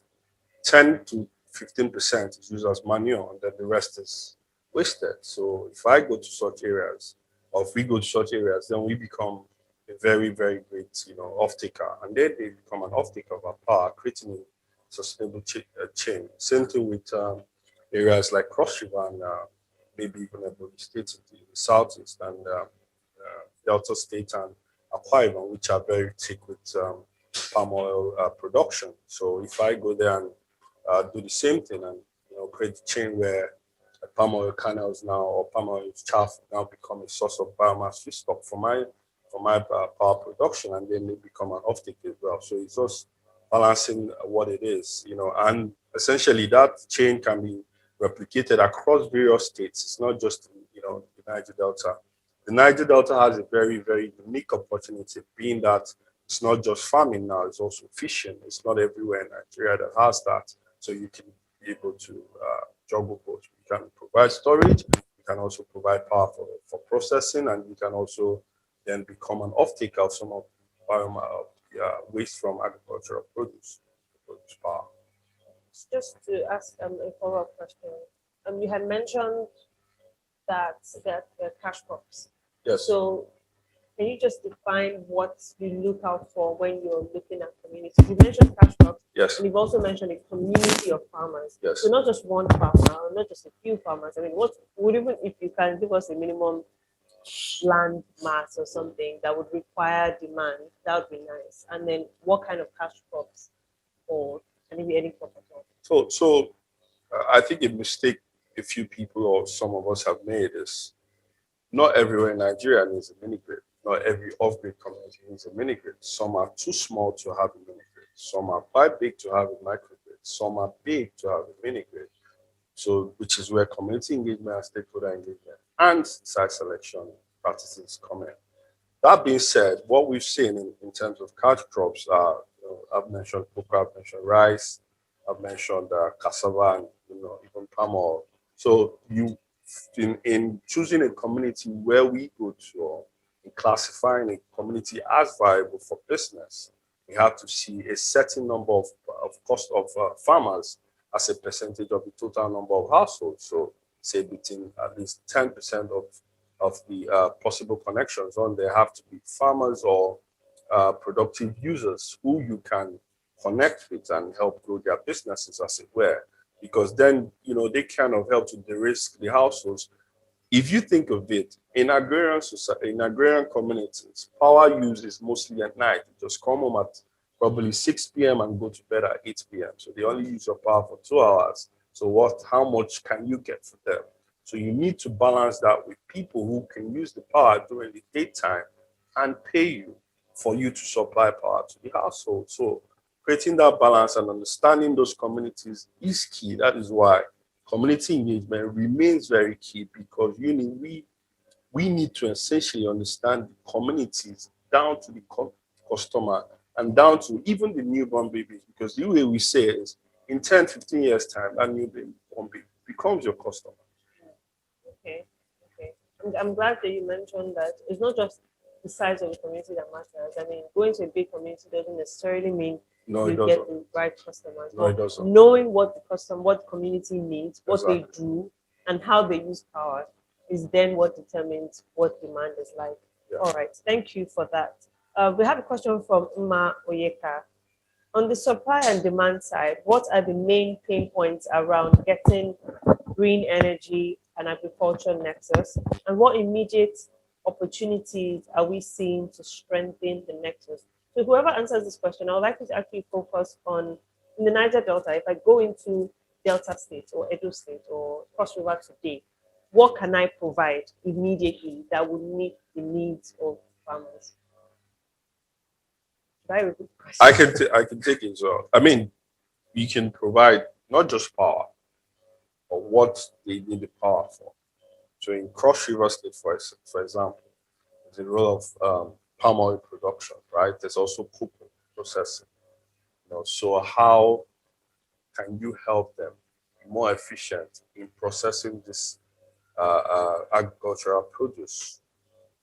10 to 15% is used as manure, and then the rest is wasted. So if I go to such areas, or if we go to such areas, then we become a very, very great, off-taker, and then they become an off-taker of our power, creating a sustainable chain. Same thing with areas like Cross River and maybe even Ebonyi State in the southeast, and Delta State and Akwa Ibom, which are very thick with palm oil production. So if I go there and do the same thing and create a chain where palm oil kernels now, or palm oil chaff now become a source of biomass feedstock for my power production, and then they become an offtake as well. So it's just balancing what it is, and essentially that chain can be replicated across various states. It's not just the Niger Delta. The Niger Delta has a very, very unique opportunity, being that it's not just farming now, it's also fishing. It's not everywhere in Nigeria that has that. So you can be able to juggle both. You can provide storage, you can also provide power for processing, and you can also then become an off-taker of some of waste from agricultural produce power. Just to ask a follow-up question, you had mentioned that the cash crops. Yes. So can you just define what you look out for when you're looking at communities? You mentioned cash crops. Yes. And you've also mentioned a community of farmers. Yes. So not just one farmer, or not just a few farmers. I mean, what would, even if you can give us a minimum land mass or something that would require demand, that would be nice. And then what kind of cash crops, or can it be any crop at all? So I think a mistake a few people or some of us have made is not everywhere in Nigeria needs a mini grid. Not every off-grid community needs a mini grid. Some are too small to have a mini grid. Some are quite big to have a microgrid. Some are big to have a mini grid. So, which is where community engagement and stakeholder engagement and site selection practices come in. That being said, what we've seen in terms of cash crops are, I've mentioned cocoa, I've mentioned rice, I've mentioned cassava, and even palm oil. So in choosing a community where we go to, or in classifying a community as viable for business, we have to see a certain number of cost of farmers as a percentage of the total number of households. So say between at least 10% of the possible connections on there have to be farmers or productive users who you can connect with and help grow their businesses, as it were, because then they kind of help to de-risk the households. If you think of it, in agrarian society, in agrarian communities, power use is mostly at night. You just come home at probably 6 p.m. and go to bed at 8 p.m. So they only use your power for 2 hours. So how much can you get for them? So you need to balance that with people who can use the power during the daytime and pay you for you to supply power to the household. So creating that balance and understanding those communities is key. That is why community engagement remains very key, because we need to essentially understand the communities down to the customer and down to even the newborn babies, because the way we say it is in 10, 15 years time, that newborn baby becomes your customer. Okay. I'm glad that you mentioned that it's not just the size of the community that matters. I mean, going to a big community doesn't necessarily mean you get the right customers. No, it doesn't. Knowing what the community needs, what Exactly. they do, and how they use power is then what determines what demand is like. Yeah. All right, thank you for that. We have a question from Uma Oyeka. On the supply and demand side, what are the main pain points around getting green energy and agriculture nexus? And what immediate opportunities are we seeing to strengthen the nexus? So whoever answers this question, I would like you to actually focus on, in the Niger Delta, if I go into Delta State or Edo State or Cross River today, what can I provide immediately that would meet the needs of farmers? I can take it as well. I mean, we can provide not just power, but what they need the power for. So in Cross River State, for example, the role of palm oil production, right? There's also cocoa processing. So how can you help them be more efficient in processing this agricultural produce?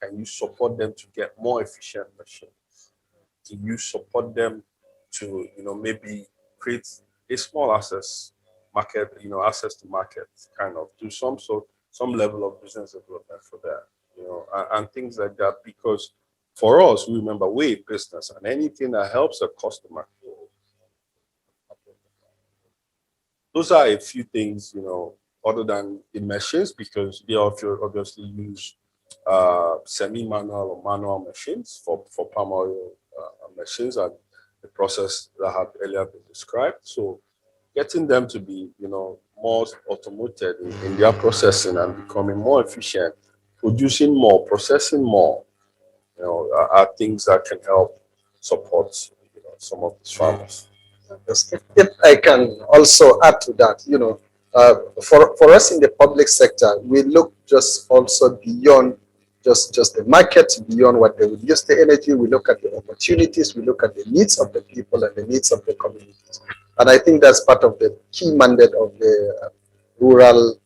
Can you support them to get more efficient machines? Do you support them to, maybe create a small access market, access to market, kind of do some level of business development for that, and things like that. Because for us, remember, we're a business, and anything that helps a customer grow. Those are a few things, other than the machines, because they obviously use semi-manual or manual machines for palm oil machines, and the process that had earlier been described. So getting them to be, more automated in their processing and becoming more efficient, producing more, processing more, are things that can help support, some of these farmers. If I can also add to that, for us in the public sector, we look just also beyond just the market, beyond what they would use the energy. We look at the opportunities, we look at the needs of the people and the needs of the communities. And I think that's part of the key mandate of the rural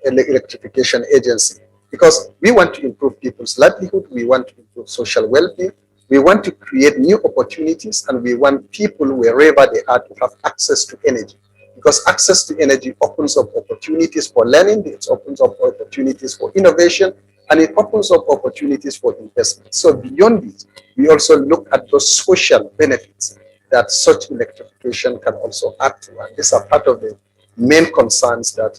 electrification agency, because we want to improve people's livelihood, we want to improve social well-being, we want to create new opportunities, and we want people wherever they are to have access to energy. Because access to energy opens up opportunities for learning, it opens up opportunities for innovation, and it opens up opportunities for investment. So beyond this, we also look at those social benefits that such electrification can also add to. And these are part of the main concerns that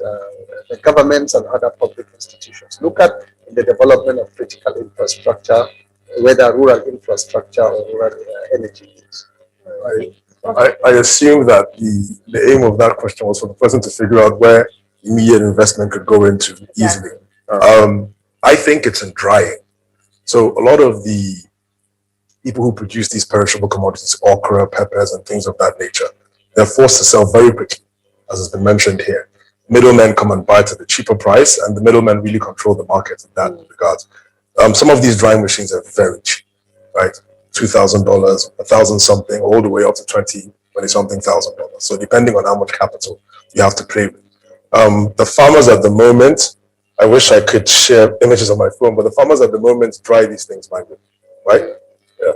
the governments and other public institutions look at in the development of critical infrastructure, whether rural infrastructure or rural energy needs. I assume that the aim of that question was for the person to figure out where immediate investment could go into easily. I think it's in drying. So a lot of the people who produce these perishable commodities, okra, peppers, and things of that nature, they're forced to sell very quickly, as has been mentioned here. Middlemen come and buy to the cheaper price, and the middlemen really control the market in that regard. Some of these drying machines are very cheap, right? $2,000, $1,000 something, all the way up to $20 something thousand. So depending on how much capital you have to play with. The farmers at the moment, I wish I could share images on my phone, but the farmers at the moment dry these things manually, right? Yeah.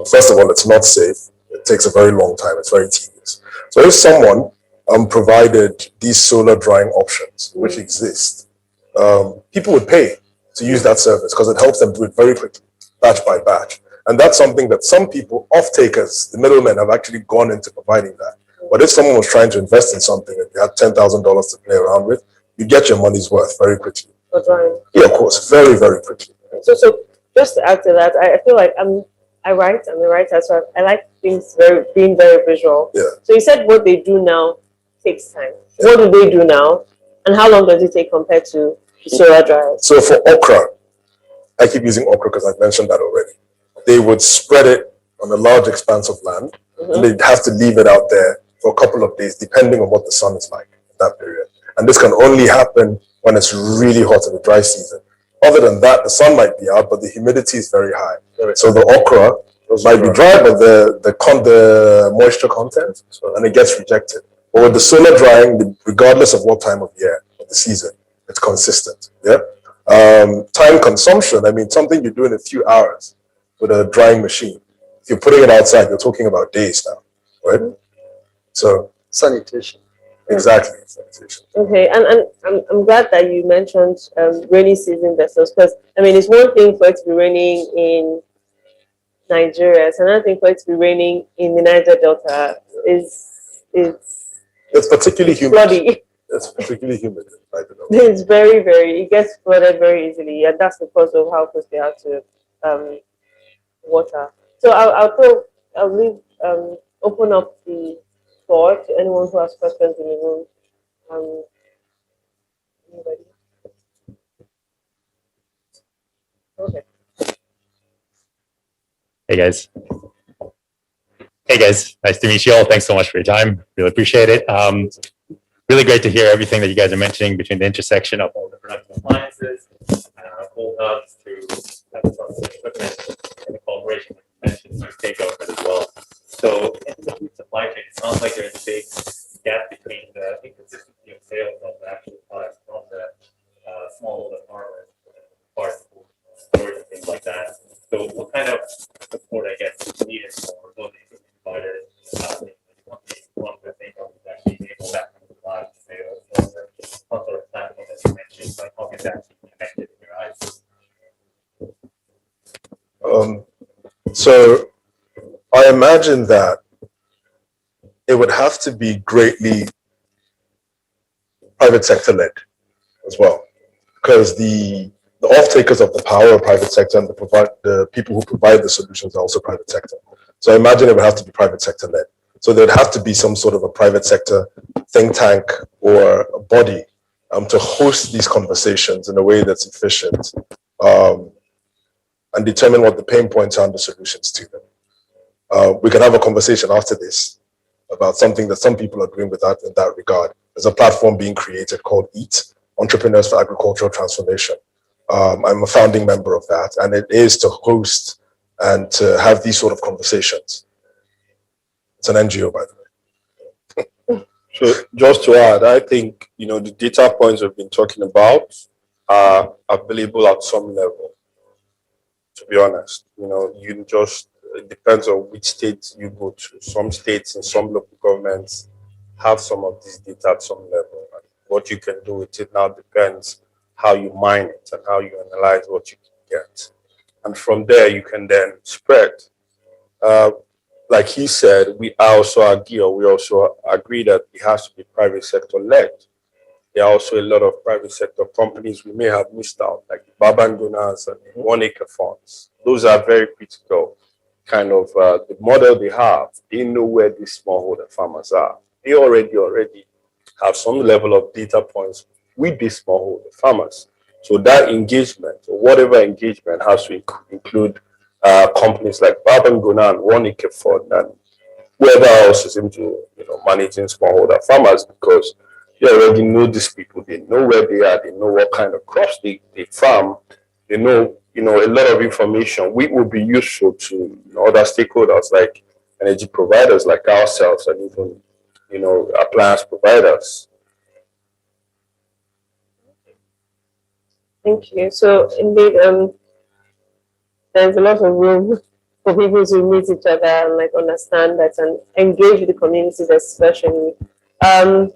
First of all, it's not safe. It takes a very long time. It's very tedious. So if someone provided these solar drying options, which exist, people would pay to use that service because it helps them do it very quickly, batch by batch. And that's something that some people, off-takers, the middlemen, have actually gone into providing that. But if someone was trying to invest in something and you had $10,000 to play around with, you get your money's worth very quickly. For drying. Yeah, of course, very, very quickly. So just to add to that, I feel like I'm a writer, so I like things being very visual. Yeah. So you said what they do now takes time. Yeah. What do they do now? And how long does it take compared to solar dryers? So for okra, I keep using okra because I've mentioned that already. They would spread it on a large expanse of land, and they'd have to leave it out there for a couple of days, depending on what the sun is like in that period. And this can only happen when it's really hot in the dry season. Other than that, the sun might be out, but the humidity is very high. So the okra might be dry, but the moisture content, and it gets rejected. But with the solar drying, regardless of what time of year, of the season, it's consistent. Yeah. Time consumption, I mean, something you do in a few hours with a drying machine. If you're putting it outside, you're talking about days now, right? So Sanitation. exactly. Sanitation. Okay, and I'm glad that you mentioned rainy season vessels, because I mean it's one thing for it to be raining in Nigeria, it's another thing for it to be raining in the Niger Delta. It's particularly humid. Floody. It's particularly humid. It's it gets flooded very easily, and that's because of how close they are to water. So I'll leave open up the floor to anyone who has questions in the room. Anybody? Okay. Hey guys. Hey guys, nice to meet you all. Thanks so much for your time. Really appreciate it. Really great to hear everything that you guys are mentioning between the intersection of all the production appliances, cold hubs to equipment and the collaboration that you mentioned, takeover as well. So in the food supply chain, it sounds like there's a big gap between the inconsistency of sales of the actual products from the smallholder farmers, parts, storage, and things like that. So what kind of support, I guess, is needed for those providers? One of the things is actually enable that kind of live sales or some sort of platform that you mentioned, like how is that connected in your eyes? So I imagine that it would have to be greatly private sector led as well, because the off-takers of the power are private sector, and the people who provide the solutions are also private sector. So I imagine it would have to be private sector led. So there'd have to be some sort of a private sector think tank or a body to host these conversations in a way that's efficient, and determine what the pain points are and the solutions to them. We can have a conversation after this about something that some people are doing with that in that regard. There's a platform being created called EAT, Entrepreneurs for Agricultural Transformation. I'm a founding member of that, and it is to host and to have these sort of conversations. It's an NGO, by the way. So just to add, I think, the data points we've been talking about are available at some level, to be honest. It depends on which state you go to. Some states and some local governments have some of this data at some level. And what you can do with it now depends how you mine it and how you analyze what you can get. And from there, you can then spread. Like he said, we also agree that it has to be private sector led. There are also a lot of private sector companies we may have missed out, like the Babangunas and the 1 acre funds. Those are very critical. Kind of the model they have, they know where these smallholder farmers are. They already have some level of data points with these smallholder farmers. So that engagement, or whatever engagement, has to include companies like Babanguna and 1 acre fund and whoever else is into managing smallholder farmers, because they already know these people. They know where they are. They know what kind of crops they farm. They know a lot of information which will be useful to other stakeholders like energy providers like ourselves, and even appliance providers. Thank you. So indeed, there's a lot of room for people to meet each other and understand that and engage with the communities, especially. So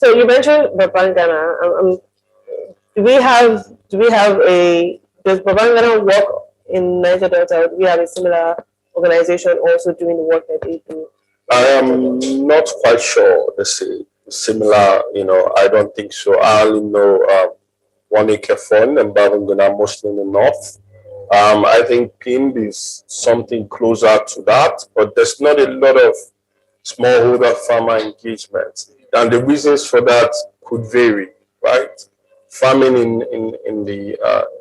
you mentioned Babangana. Does Babangana work in Niger Delta, or do we have a similar organization also doing the work that they do? I am not quite sure. They say similar, I don't think so. I only know 1 acre fund and Babangana mostly in the north. I think PIN is something closer to that, but there's not a lot of smallholder farmer engagement. And the reasons for that could vary, right? Farming in the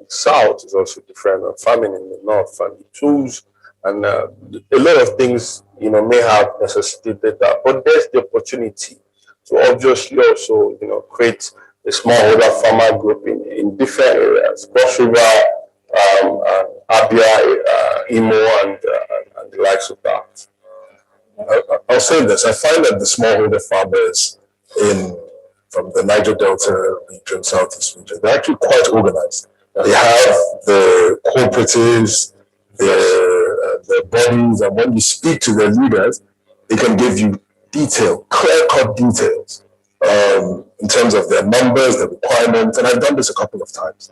south is also different from farming in the north, and the tools And a lot of things, may have necessitated that, but there's the opportunity to obviously also, create a smallholder farmer group in different areas, Cross River, Abia, Imo, and the likes of that. I'll say this: I find that the smallholder farmers from the Niger Delta region, Southeast region, they're actually quite organized. They have the cooperatives, the bodies, and when you speak to their leaders, they can give you clear-cut details in terms of their numbers, their requirements, and I've done this a couple of times.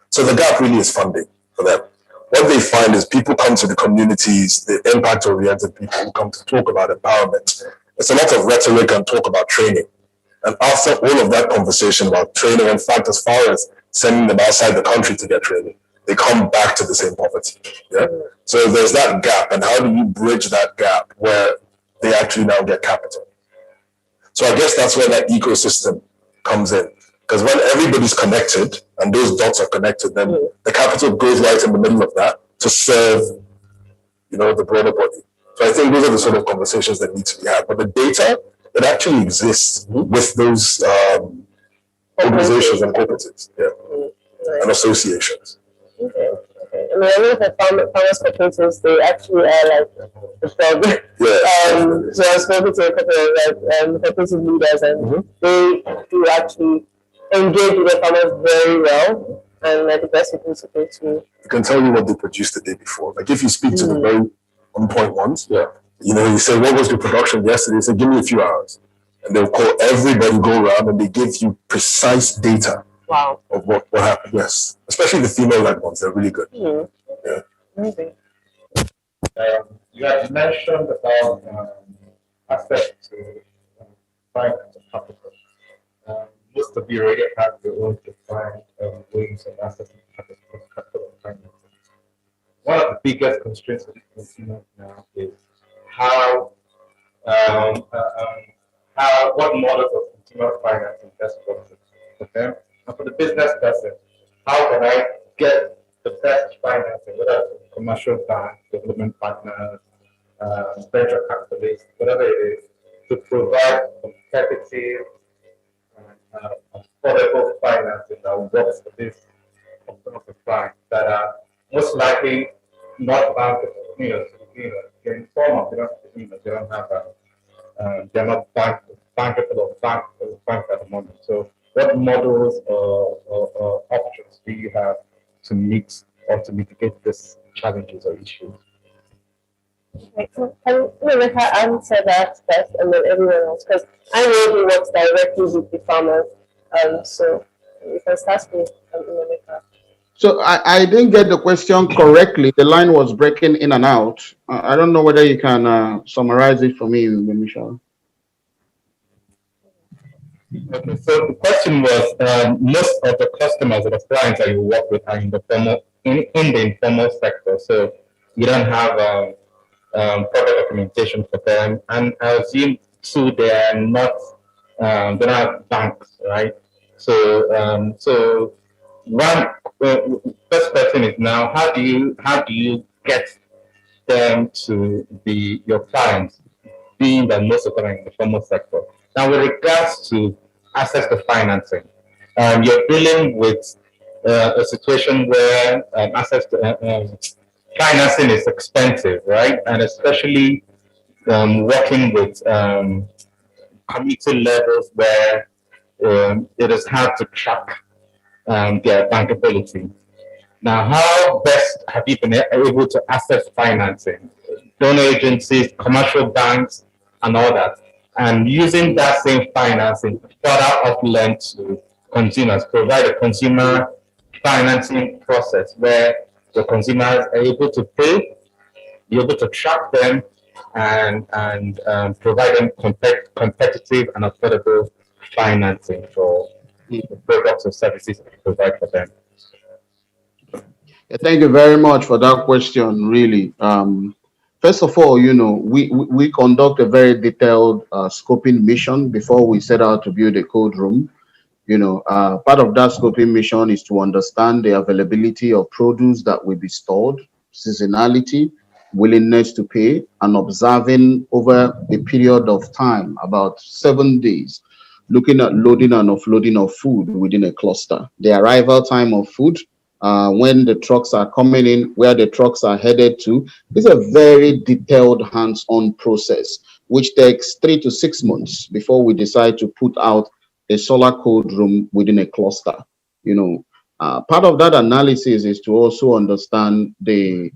So the gap really is funding for them. What they find is people come to the communities, the impact-oriented people who come to talk about empowerment. It's a lot of rhetoric and talk about training. And after all of that conversation about training, in fact, as far as sending them outside the country to get training, they come back to the same poverty. Yeah. So there's that gap, and how do you bridge that gap where they actually now get capital? So I guess that's where that ecosystem comes in. Because when everybody's connected and those dots are connected, then the capital goes right in the middle of that to serve, the broader body. So I think those are the sort of conversations that need to be had. But the data, it actually exists with those organizations and cooperatives, and associations. Okay. I mean, I know the farmers cooperatives, they actually are like the frog. Yeah. So I was spoken to a couple of cooperative leaders, and they do actually engage with the farmers very well, and like the best people to go to. You can tell you what they produced the day before. Like if you speak to the very on-point ones, you say, what was your production yesterday? They say, give me a few hours. And they'll call everybody, go around, and they give you precise data of what happened. Yes. Especially the female-led ones, they're really good. Yeah. Amazing. You had mentioned about access to finance and capital. Most of you already have your own defined ways of accessing capital and finance. One of the biggest constraints for the consumer now is what models of consumer financing best works for them, and for the business person, how can I get the best financing, whether it's commercial bank, development partners, venture capitalists, whatever it is, to provide competitive and affordable financing that works for this customer clients that are most likely not bankable. They're informal. They don't have they're not bankable or banked at the moment. So, what models or options do you have to meet or to mitigate these challenges or issues? Okay, so can Rebecca answer that first, and then everyone else, because I know he works directly with the farmers. So we can start with Rebecca. So I didn't get the question correctly. The line was breaking in and out. I don't know whether you can summarize it for me, Michelle. Okay, so the question was, most of the customers or the clients that you work with are in the informal sector. So you don't have product documentation for them, and I assume too they are not they don't have banks, right? So one first question is now, how do you get them to be your clients, being that most of them are in the formal sector? Now, with regards to access to financing, you're dealing with a situation where access to financing is expensive, right? And especially working with community levels where it is hard to track their bankability. Now, how best have you been able to access financing? Donor agencies, commercial banks, and all that. And using that same financing further up-lend to consumers, provide a consumer financing process where the consumers are able to pay, you're able to track them, and provide them competitive and affordable financing for the products or services that you provide for them. Thank you very much for that question, really. First of all, we conduct a very detailed scoping mission before we set out to build a code room. Part of that scoping mission is to understand the availability of produce that will be stored, seasonality, willingness to pay, and observing over a period of time, about 7 days, looking at loading and offloading of food within a cluster, the arrival time of food, when the trucks are coming in, where the trucks are headed to. It's a very detailed hands-on process, which takes 3 to 6 months before we decide to put out a solar cold room within a cluster. You know, part of that analysis is to also understand the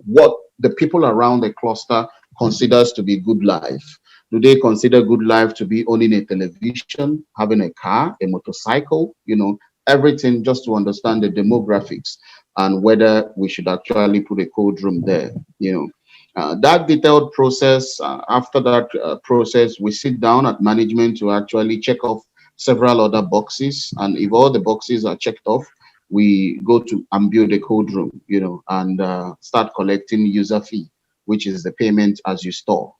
what the people around the cluster considers to be good life. Do they consider good life to be owning a television, having a car, a motorcycle, everything, just to understand the demographics and whether we should actually put a cold room there. That detailed process, after that process, we sit down at management to actually check off several other boxes. And if all the boxes are checked off, we go to and build a code room, and start collecting user fee, which is the payment as you store.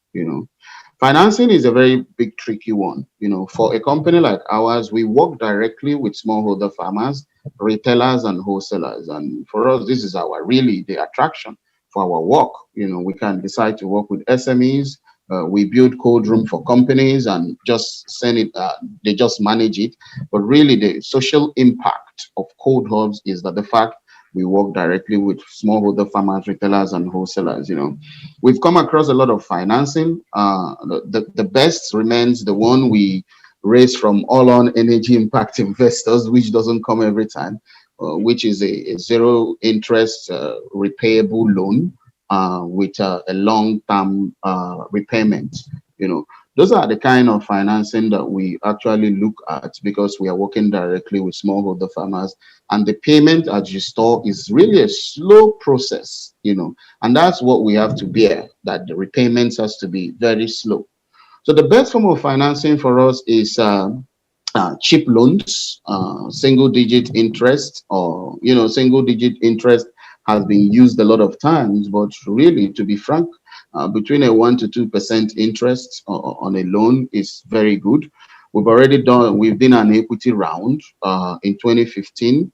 Financing is a very big, tricky one. For a company like ours, we work directly with smallholder farmers, retailers, and wholesalers. And for us, this is really the attraction for our work. We can decide to work with SMEs. We build code room for companies and just send it, they just manage it. But really, the social impact of code hubs is that the fact we work directly with smallholder farmers, retailers, and wholesalers. We've come across a lot of financing. The best remains the one we raise from all-on energy impact investors, which doesn't come every time, which is a zero interest repayable loan with a long-term repayment. Those are the kind of financing that we actually look at, because we are working directly with smallholder farmers, and the payment as you store is really a slow process, and that's what we have to bear, that the repayments has to be very slow. So the best form of financing for us is cheap loans, single-digit interest, or single-digit interest has been used a lot of times, but really, to be frank, between a 1 to 2% interest on a loan is very good. We've been an equity round in 2015.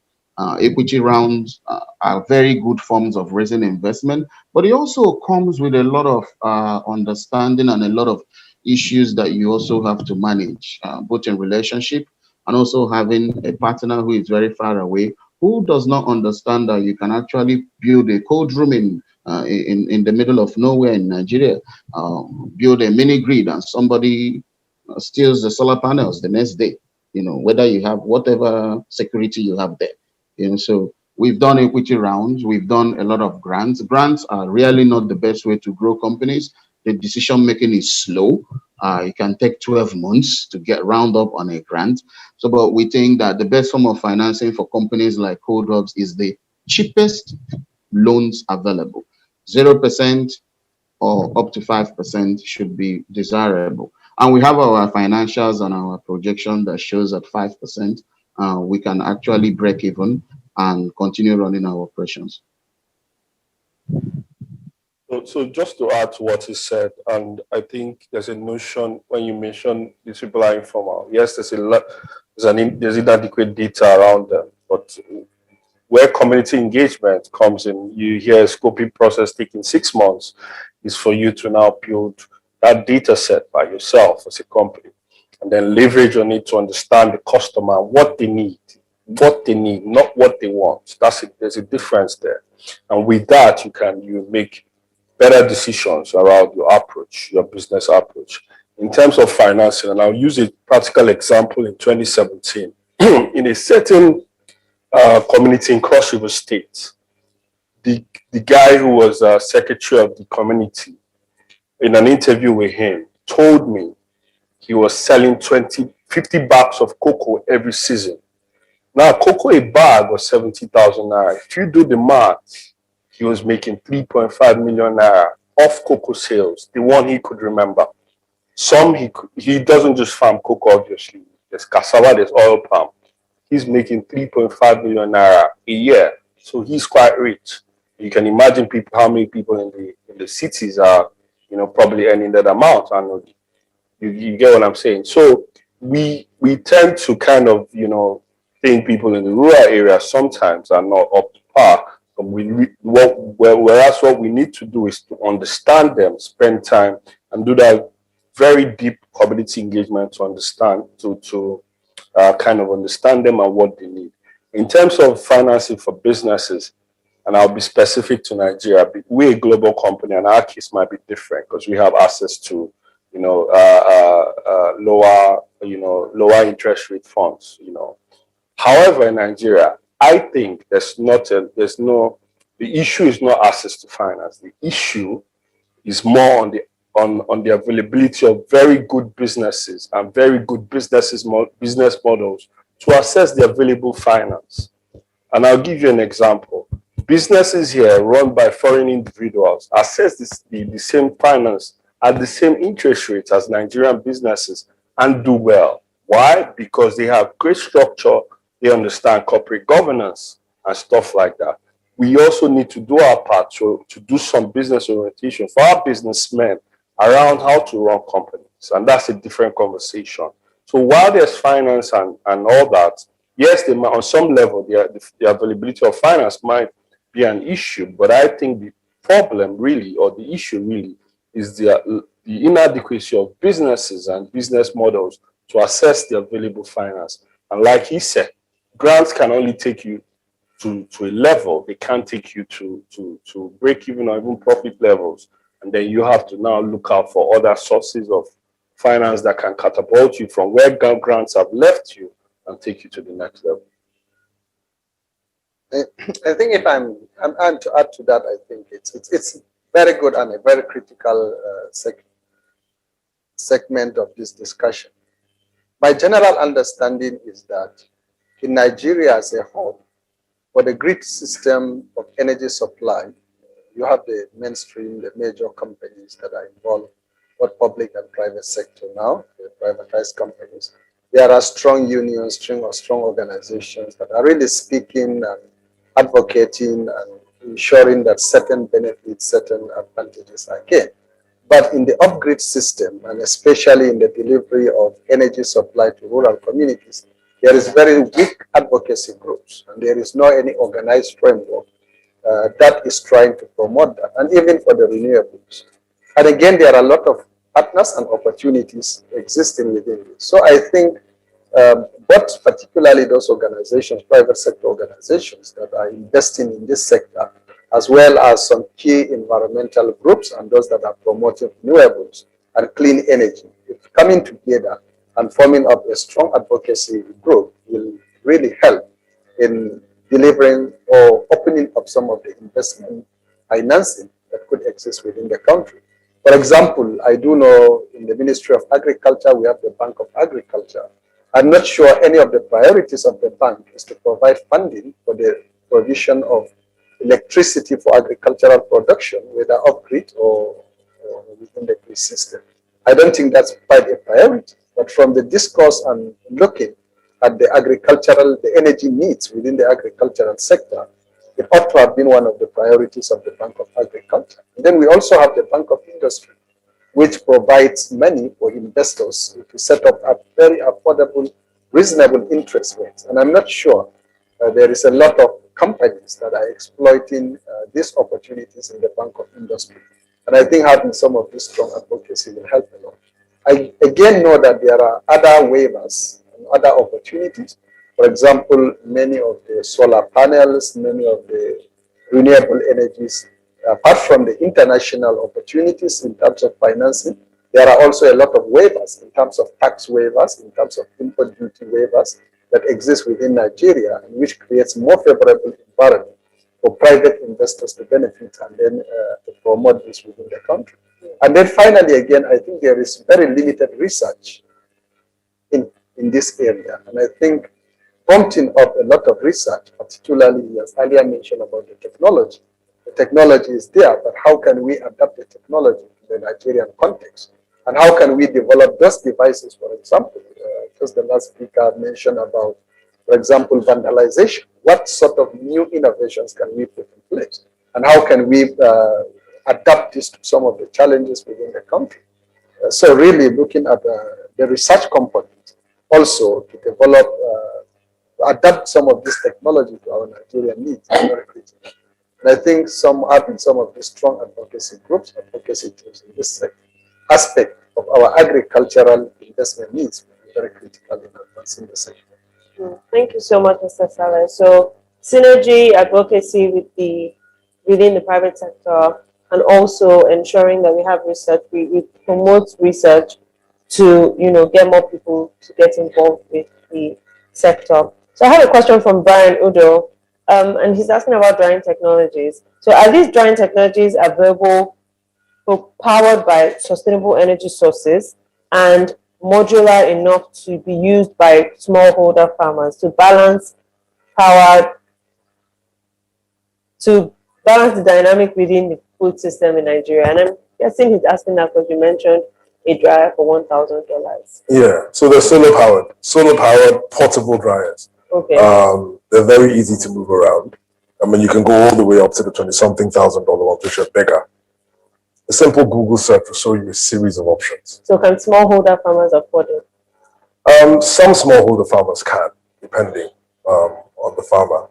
Equity rounds are very good forms of raising investment, but it also comes with a lot of understanding and a lot of issues that you also have to manage, both in relationship and also having a partner who is very far away, who does not understand that you can actually build a cold room in the middle of nowhere in Nigeria, build a mini grid, and somebody steals the solar panels the next day, whether you have whatever security you have there. So we've done equity rounds, we've done a lot of grants. Grants are really not the best way to grow companies. The decision making is slow. It can take 12 months to get round up on a grant. So, but we think that the best form of financing for companies like Code Hubs is the cheapest loans available. 0% or up to 5% should be desirable. And we have our financials and our projection that shows at 5%, we can actually break even and continue running our operations. So just to add to what he said, and I think there's a notion when you mention these people are informal. Yes, there's inadequate data around them, but where community engagement comes in, you hear a scoping process taking 6 months, is for you to now build that data set by yourself as a company, and then leverage on it to understand the customer, what they need, not what they want. There's a difference there, and with that, you make better decisions around your approach, your business approach. In terms of financing, and I'll use a practical example in 2017, in a certain community in Cross River State, the guy who was secretary of the community, in an interview with him, told me he was selling 50 bags of cocoa every season. Now, cocoa a bag was 70,000 naira. If you do the math, he was making 3.5 million naira off cocoa sales, the one he could remember. He doesn't just farm cocoa, obviously. There's cassava, there's oil palm. He's making 3.5 million naira a year. So he's quite rich. You can imagine how many people in the cities are, probably earning that amount annually. You get what I'm saying? So we tend to kind of, think people in the rural area sometimes are not up to par. Whereas what we need to do is to understand them, spend time, and do that very deep community engagement to understand, to kind of understand them and what they need. In terms of financing for businesses, and I'll be specific to Nigeria, we're a global company, and our case might be different because we have access to, lower interest rate funds, However, in Nigeria, I think the issue is not access to finance. The issue is more on the availability of very good businesses and very good business models to access the available finance. And I'll give you an example. Businesses here run by foreign individuals access the same finance at the same interest rates as Nigerian businesses and do well. Why? Because they have great structure, they understand corporate governance and stuff like that. We also need to do our part to do some business orientation for our businessmen around how to run companies. And that's a different conversation. So while there's finance and all that, yes, they might, on some level, the availability of finance might be an issue, but I think the problem really, or the issue really, is the inadequacy of businesses and business models to assess the available finance. And like he said, grants can only take you to a level. They can't take you to break even or even profit levels. And then you have to now look out for other sources of finance that can catapult you from where grants have left you and take you to the next level. I think if I'm to add to that, I think it's very good and a very critical segment of this discussion. My general understanding is that in Nigeria as a whole, for the grid system of energy supply, you have the mainstream, the major companies that are involved, both public and private sector now, the privatized companies. There are strong unions, strong organizations that are really speaking and advocating and ensuring that certain benefits, certain advantages are gained. But in the off-grid system, and especially in the delivery of energy supply to rural communities, there is very weak advocacy groups, and there is no any organized framework that is trying to promote that, and even for the renewables. And again, there are a lot of partners and opportunities existing within this. So I think but particularly those organizations, private sector organizations that are investing in this sector, as well as some key environmental groups and those that are promoting renewables and clean energy, coming together and forming up a strong advocacy group will really help in delivering or opening up some of the investment financing that could exist within the country. For example, I do know in the Ministry of Agriculture, we have the Bank of Agriculture. I'm not sure any of the priorities of the bank is to provide funding for the provision of electricity for agricultural production, whether off-grid or within the grid system. I don't think that's quite a priority, but from the discourse and looking at the energy needs within the agricultural sector, it ought to have been one of the priorities of the Bank of Agriculture. And then we also have the Bank of Industry, which provides money for investors to set up at very affordable, reasonable interest rates. And I'm not sure there is a lot of companies that are exploiting these opportunities in the Bank of Industry. And I think having some of this strong advocacy will help a lot. I again know that there are other waivers and other opportunities. For example, many of the solar panels, many of the renewable energies, apart from the international opportunities in terms of financing, there are also a lot of waivers in terms of tax waivers, in terms of import duty waivers that exist within Nigeria, and which creates more favorable environment for private investors to benefit and then to promote this within the country. And then finally, again, I think there is very limited research in this area. And I think prompting up a lot of research, particularly as earlier mentioned about the technology. The technology is there, but how can we adapt the technology to the Nigerian context? And how can we develop those devices, for example, just the last speaker mentioned about, for example, vandalization. What sort of new innovations can we put in place? And how can we adapt this to some of the challenges within the country? So really looking at the research component also to develop, adapt some of this technology to our Nigerian needs is very critical. And I think having some of the strong advocacy groups, advocacy teams in this aspect of our agricultural investment needs will be very critical in advancing the sector. Thank you so much, Mr. Saleh. So synergy, advocacy within the private sector, and also ensuring that we have research, we promote research to get more people to get involved with the sector. So I have a question from Brian Udo, and he's asking about drying technologies. So are these drying technologies available, powered by sustainable energy sources and modular enough to be used by smallholder farmers to balance the dynamic within the food system in Nigeria? And I'm guessing he's asking that because you mentioned a dryer for $1,000. Yeah, so they're solar powered portable dryers. Okay. They're very easy to move around. I mean, you can go all the way up to the 20-something thousand ones, which are bigger. A simple Google search will show you a series of options. So can smallholder farmers afford it? Some smallholder farmers can, depending on the farmer.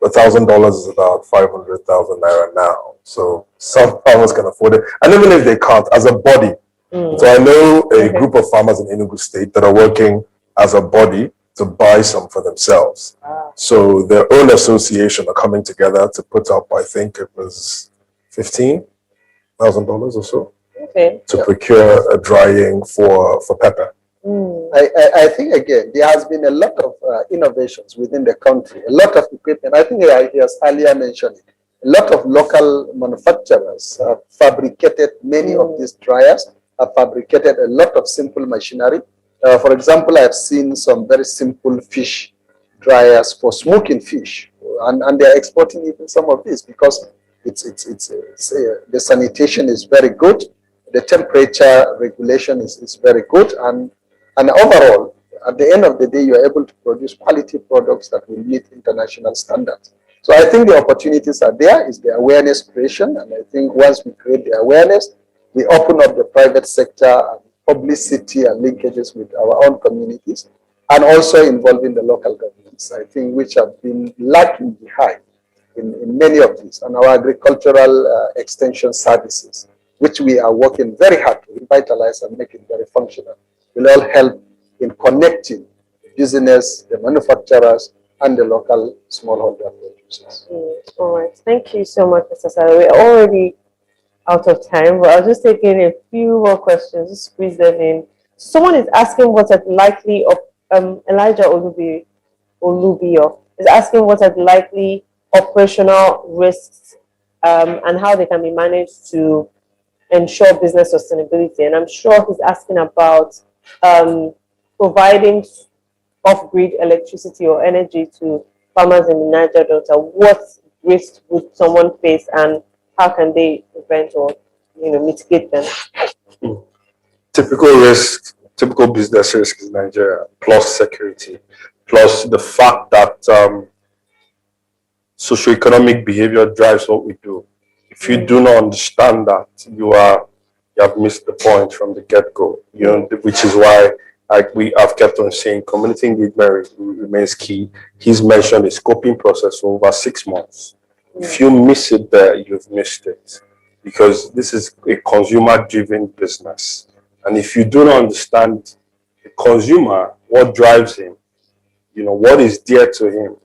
$1,000 is about 500,000 naira now. So some farmers can afford it. And even if they can't, as a body. So I know a group of farmers in Enugu State that are working as a body to buy some for themselves. So their own association are coming together to put up, I think it was $15,000 or so, to procure a drying for pepper. I think, again, there has been a lot of innovations within the country, a lot of equipment. I think he has earlier mentioned it. A lot of local manufacturers have fabricated many of these dryers, have fabricated a lot of simple machinery. For example, I've seen some very simple fish dryers for smoking fish, and they're exporting even some of these because the sanitation is very good, the temperature regulation is very good, and overall, at the end of the day, you are able to produce quality products that will meet international standards. So I think the opportunities are there, is the awareness creation, and I think once we create the awareness, we open up the private sector and publicity and linkages with our own communities, and also involving the local governments, I think, which have been lagging behind in many of these, and our agricultural extension services, which we are working very hard to revitalize and make it very functional, will all help in connecting the business, the manufacturers, and the local smallholder producers. All right. Thank you so much, Mr. Saleh. We're already out of time, but I'll just take in a few more questions, just squeeze them in. Someone is asking what are likely of Elijah Olubio is asking what are likely operational risks and how they can be managed to ensure business sustainability. And I'm sure he's asking about providing off-grid electricity or energy to farmers in the Niger Delta. What risks would someone face, and how can they prevent or mitigate them? Typical business risk in Nigeria, plus security, plus the fact that socioeconomic behavior drives what we do. If you do not understand that, you have missed the point from the get-go. Which is why we have kept on saying community engagement remains key. He's mentioned a scoping process for over 6 months. If you miss it there, you've missed it, because this is a consumer-driven business. And if you do not understand the consumer, what drives him, what is dear to him,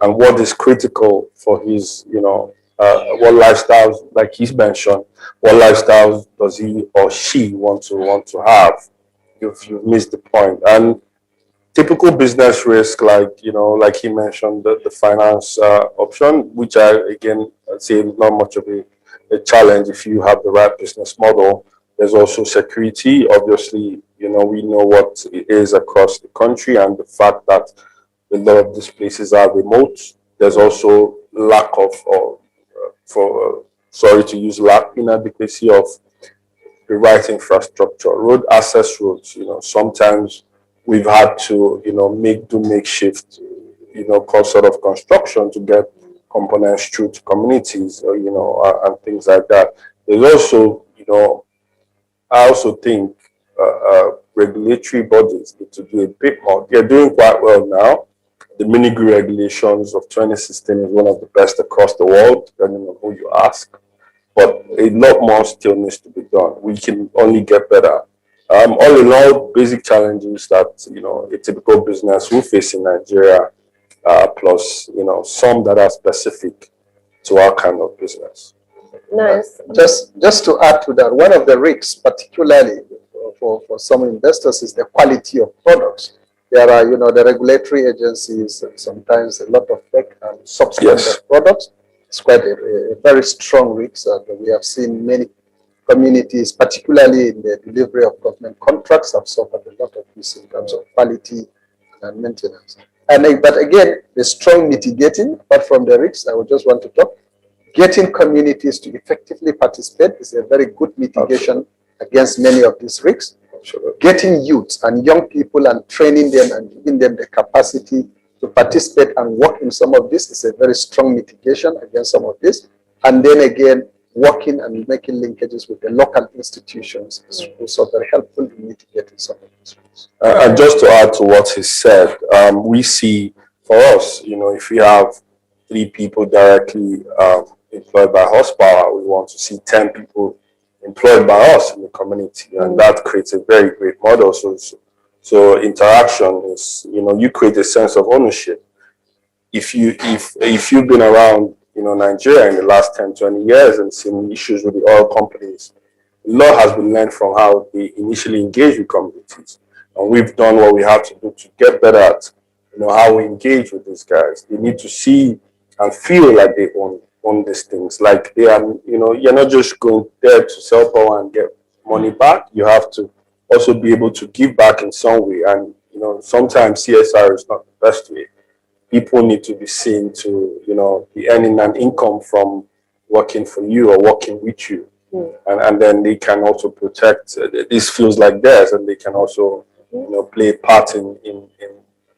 and what is critical for his, what lifestyles, like he's mentioned, what lifestyles does he or she want to have, you've missed the point. And typical business risk, like he mentioned, the finance option, which I'd say is not much of a challenge if you have the right business model. There's also security. Obviously, we know what it is across the country, and the fact that a lot of these places are remote. There's also lack of inadequacy of the right infrastructure, road access roads. Sometimes we've had to, do makeshift, sort of construction to get components through to communities, and things like that. There's also, I also think regulatory bodies need to do a bit more. They're doing quite well now, The mini-grid regulations of 2016 is one of the best across the world, depending on who you ask. But a lot more still needs to be done. We can only get better. All in all, basic challenges that, you know, a typical business will face in Nigeria, plus, you know, some that are specific to our kind of business. Nice. Just to add to that, one of the risks, particularly for some investors, is the quality of products. There are, you know, the regulatory agencies, and sometimes a lot of fake and substandard products. It's quite a very strong risk, and we have seen many communities, particularly in the delivery of government contracts, have suffered a lot of this in terms of quality and maintenance. But again, the strong mitigating, apart from the risks, I would just want to talk, getting communities to effectively participate is a very good mitigation against many of these risks. Getting youth and young people and training them and giving them the capacity to participate and work in some of this is a very strong mitigation against some of this. And then again, working and making linkages with the local institutions is also very helpful in mitigating some of these risks. And just to add to what he said, we see for us, you know, if we have 3 people directly employed by horsepower, we want to see 10 people employed by us in the community, and that creates a very great model. So interaction is, you know, you create a sense of ownership. If you've been around, you know, Nigeria in the last 10, 20 years and seen issues with the oil companies, a lot has been learned from how they initially engage with communities, and we've done what we have to do to get better at, you know, how we engage with these guys. They need to see and feel like they own these things, like they are, you know, you're not just going there to sell power and get money back. You have to also be able to give back in some way. And, you know, sometimes CSR is not the best way. People need to be seen to, you know, be earning an income from working for you or working with you. And then they can also protect, this feels like theirs, and they can also, you know, play a part in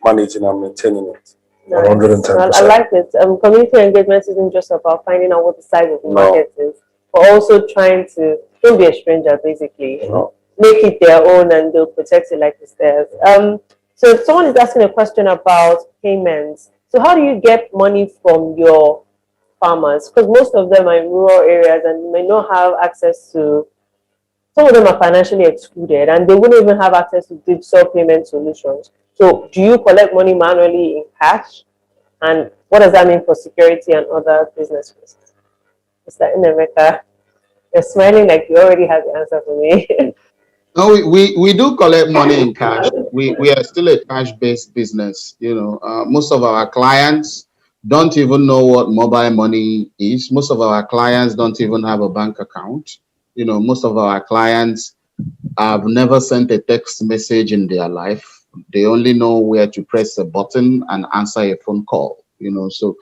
managing and maintaining it. 110%. I like it. Community engagement isn't just about finding out what the size of the market is, but also trying to, don't be a stranger, basically. Make it their own and they'll protect it like it's theirs. So someone is asking a question about payments. So how do you get money from your farmers? Because most of them are in rural areas and may not have access to, some of them are financially excluded and they wouldn't even have access to digital payment solutions. So do you collect money manually in cash? And what does that mean for security and other business risks? Mr. Inemeka, you're smiling like you already have the answer for me. No, we do collect money in cash. We are still a cash-based business. You know, most of our clients don't even know what mobile money is. Most of our clients don't even have a bank account. You know, most of our clients have never sent a text message in their life. They only know where to press a button and answer a phone call. You know, so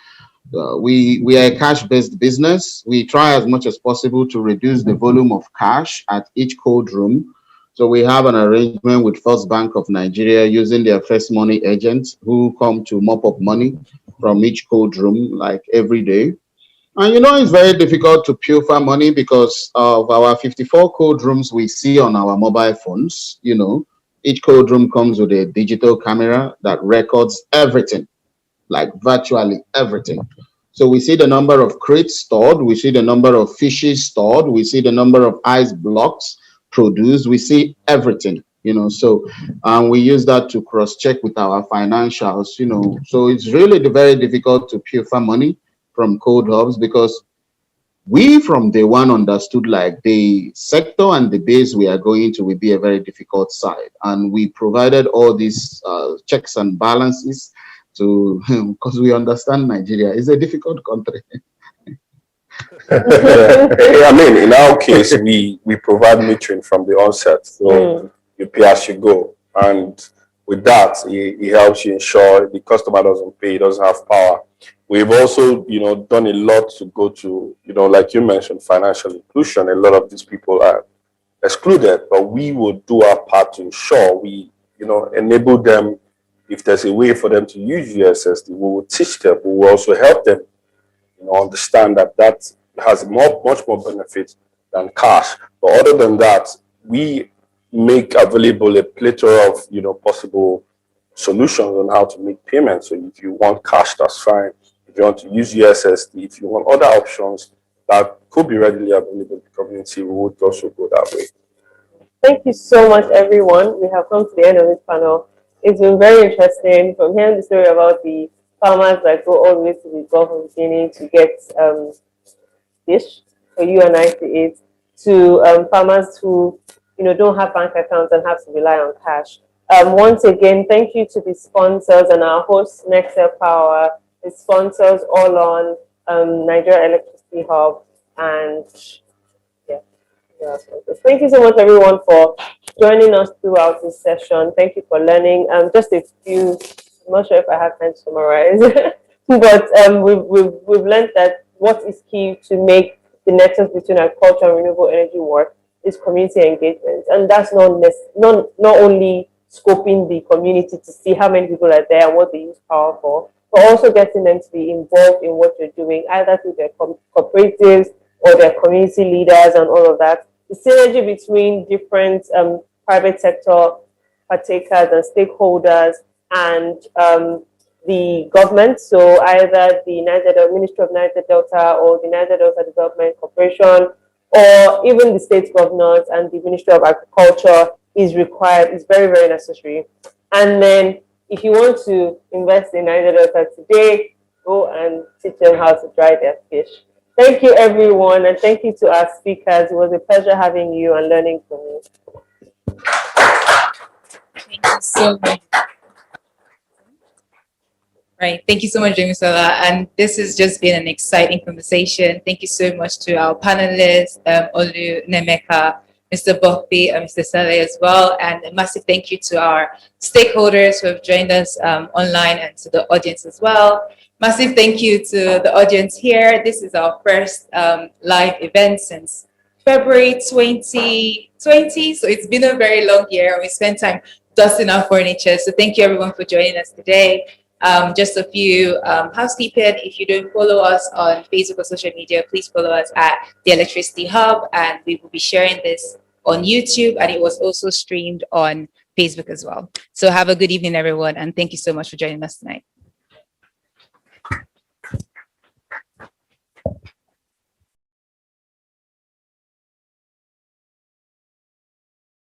we are a cash-based business. We try as much as possible to reduce the volume of cash at each code room. So we have an arrangement with First Bank of Nigeria using their first money agents who come to mop up money from each code room like every day. And you know, it's very difficult to pilfer money because of our 54 code rooms we see on our mobile phones. You know, each code room comes with a digital camera that records everything, like virtually everything. So we see the number of crates stored, we see the number of fishes stored, we see the number of ice blocks produced, we see everything, you know. So we use that to cross-check with our financials, you know. So it's really very difficult to pilfer money from code hubs because we from day one understood like the sector and the base we are going to will be a very difficult side, and we provided all these checks and balances to, because we understand Nigeria is a difficult country. I mean, in our case, we provide metering from the onset, so you pay as you go, and with that, it helps you ensure the customer doesn't pay, doesn't have power. We've also, you know, done a lot to go to, you know, like you mentioned, financial inclusion. A lot of these people are excluded, but we will do our part to ensure we, you know, enable them. If there's a way for them to use USSD, we will teach them. We will also help them, you know, understand that that has much more benefit than cash. But other than that, we make available a plethora of, you know, possible solutions on how to make payments. So if you want cash, that's fine. If you want to use USSD, if you want other options that could be readily available in the community, we would also go that way. Thank you so much, everyone. We have come to the end of this panel. It's been very interesting from hearing the story about the farmers that go all the way to the Gulf of Guinea to get fish for you and I to eat, to farmers who don't have bank accounts and have to rely on cash. Once again, thank you to the sponsors and our host, Nexus Power, the sponsors All On, Nigeria Electricity Hub, and thank you so much, everyone, for joining us throughout this session. Thank you for learning. Just a few, I'm not sure if I have time to summarize, but we've learned that what is key to make the nexus between agriculture and renewable energy work is community engagement. And that's not only scoping the community to see how many people are there and what they use power for, but also getting them to be involved in what you're doing, either through their cooperatives or their community leaders and all of that. The synergy between different private sector partakers and stakeholders and the government, so either the Ministry of Niger Delta or the Niger Delta Development Corporation, or even the state governors and the Ministry of Agriculture is required, is very, very necessary. And then if you want to invest in Niger Delta today, go and teach them how to dry their fish. Thank you, everyone, and thank you to our speakers. It was a pleasure having you and learning from you. Thank you so much. Right. Thank you so much, Jemisola. And this has just been an exciting conversation. Thank you so much to our panelists, Olu, Nemeka, Mr. Bokbi, and Mr. Saleh as well. And a massive thank you to our stakeholders who have joined us online and to the audience as well. Massive thank you to the audience here. This is our first live event since February 2020. So it's been a very long year. We spent time dusting our furniture. So thank you everyone for joining us today. Just a few housekeeping. If you don't follow us on Facebook or social media, please follow us at the Electricity Hub, and we will be sharing this on YouTube, and it was also streamed on Facebook as well. So have a good evening, everyone, and thank you so much for joining us tonight.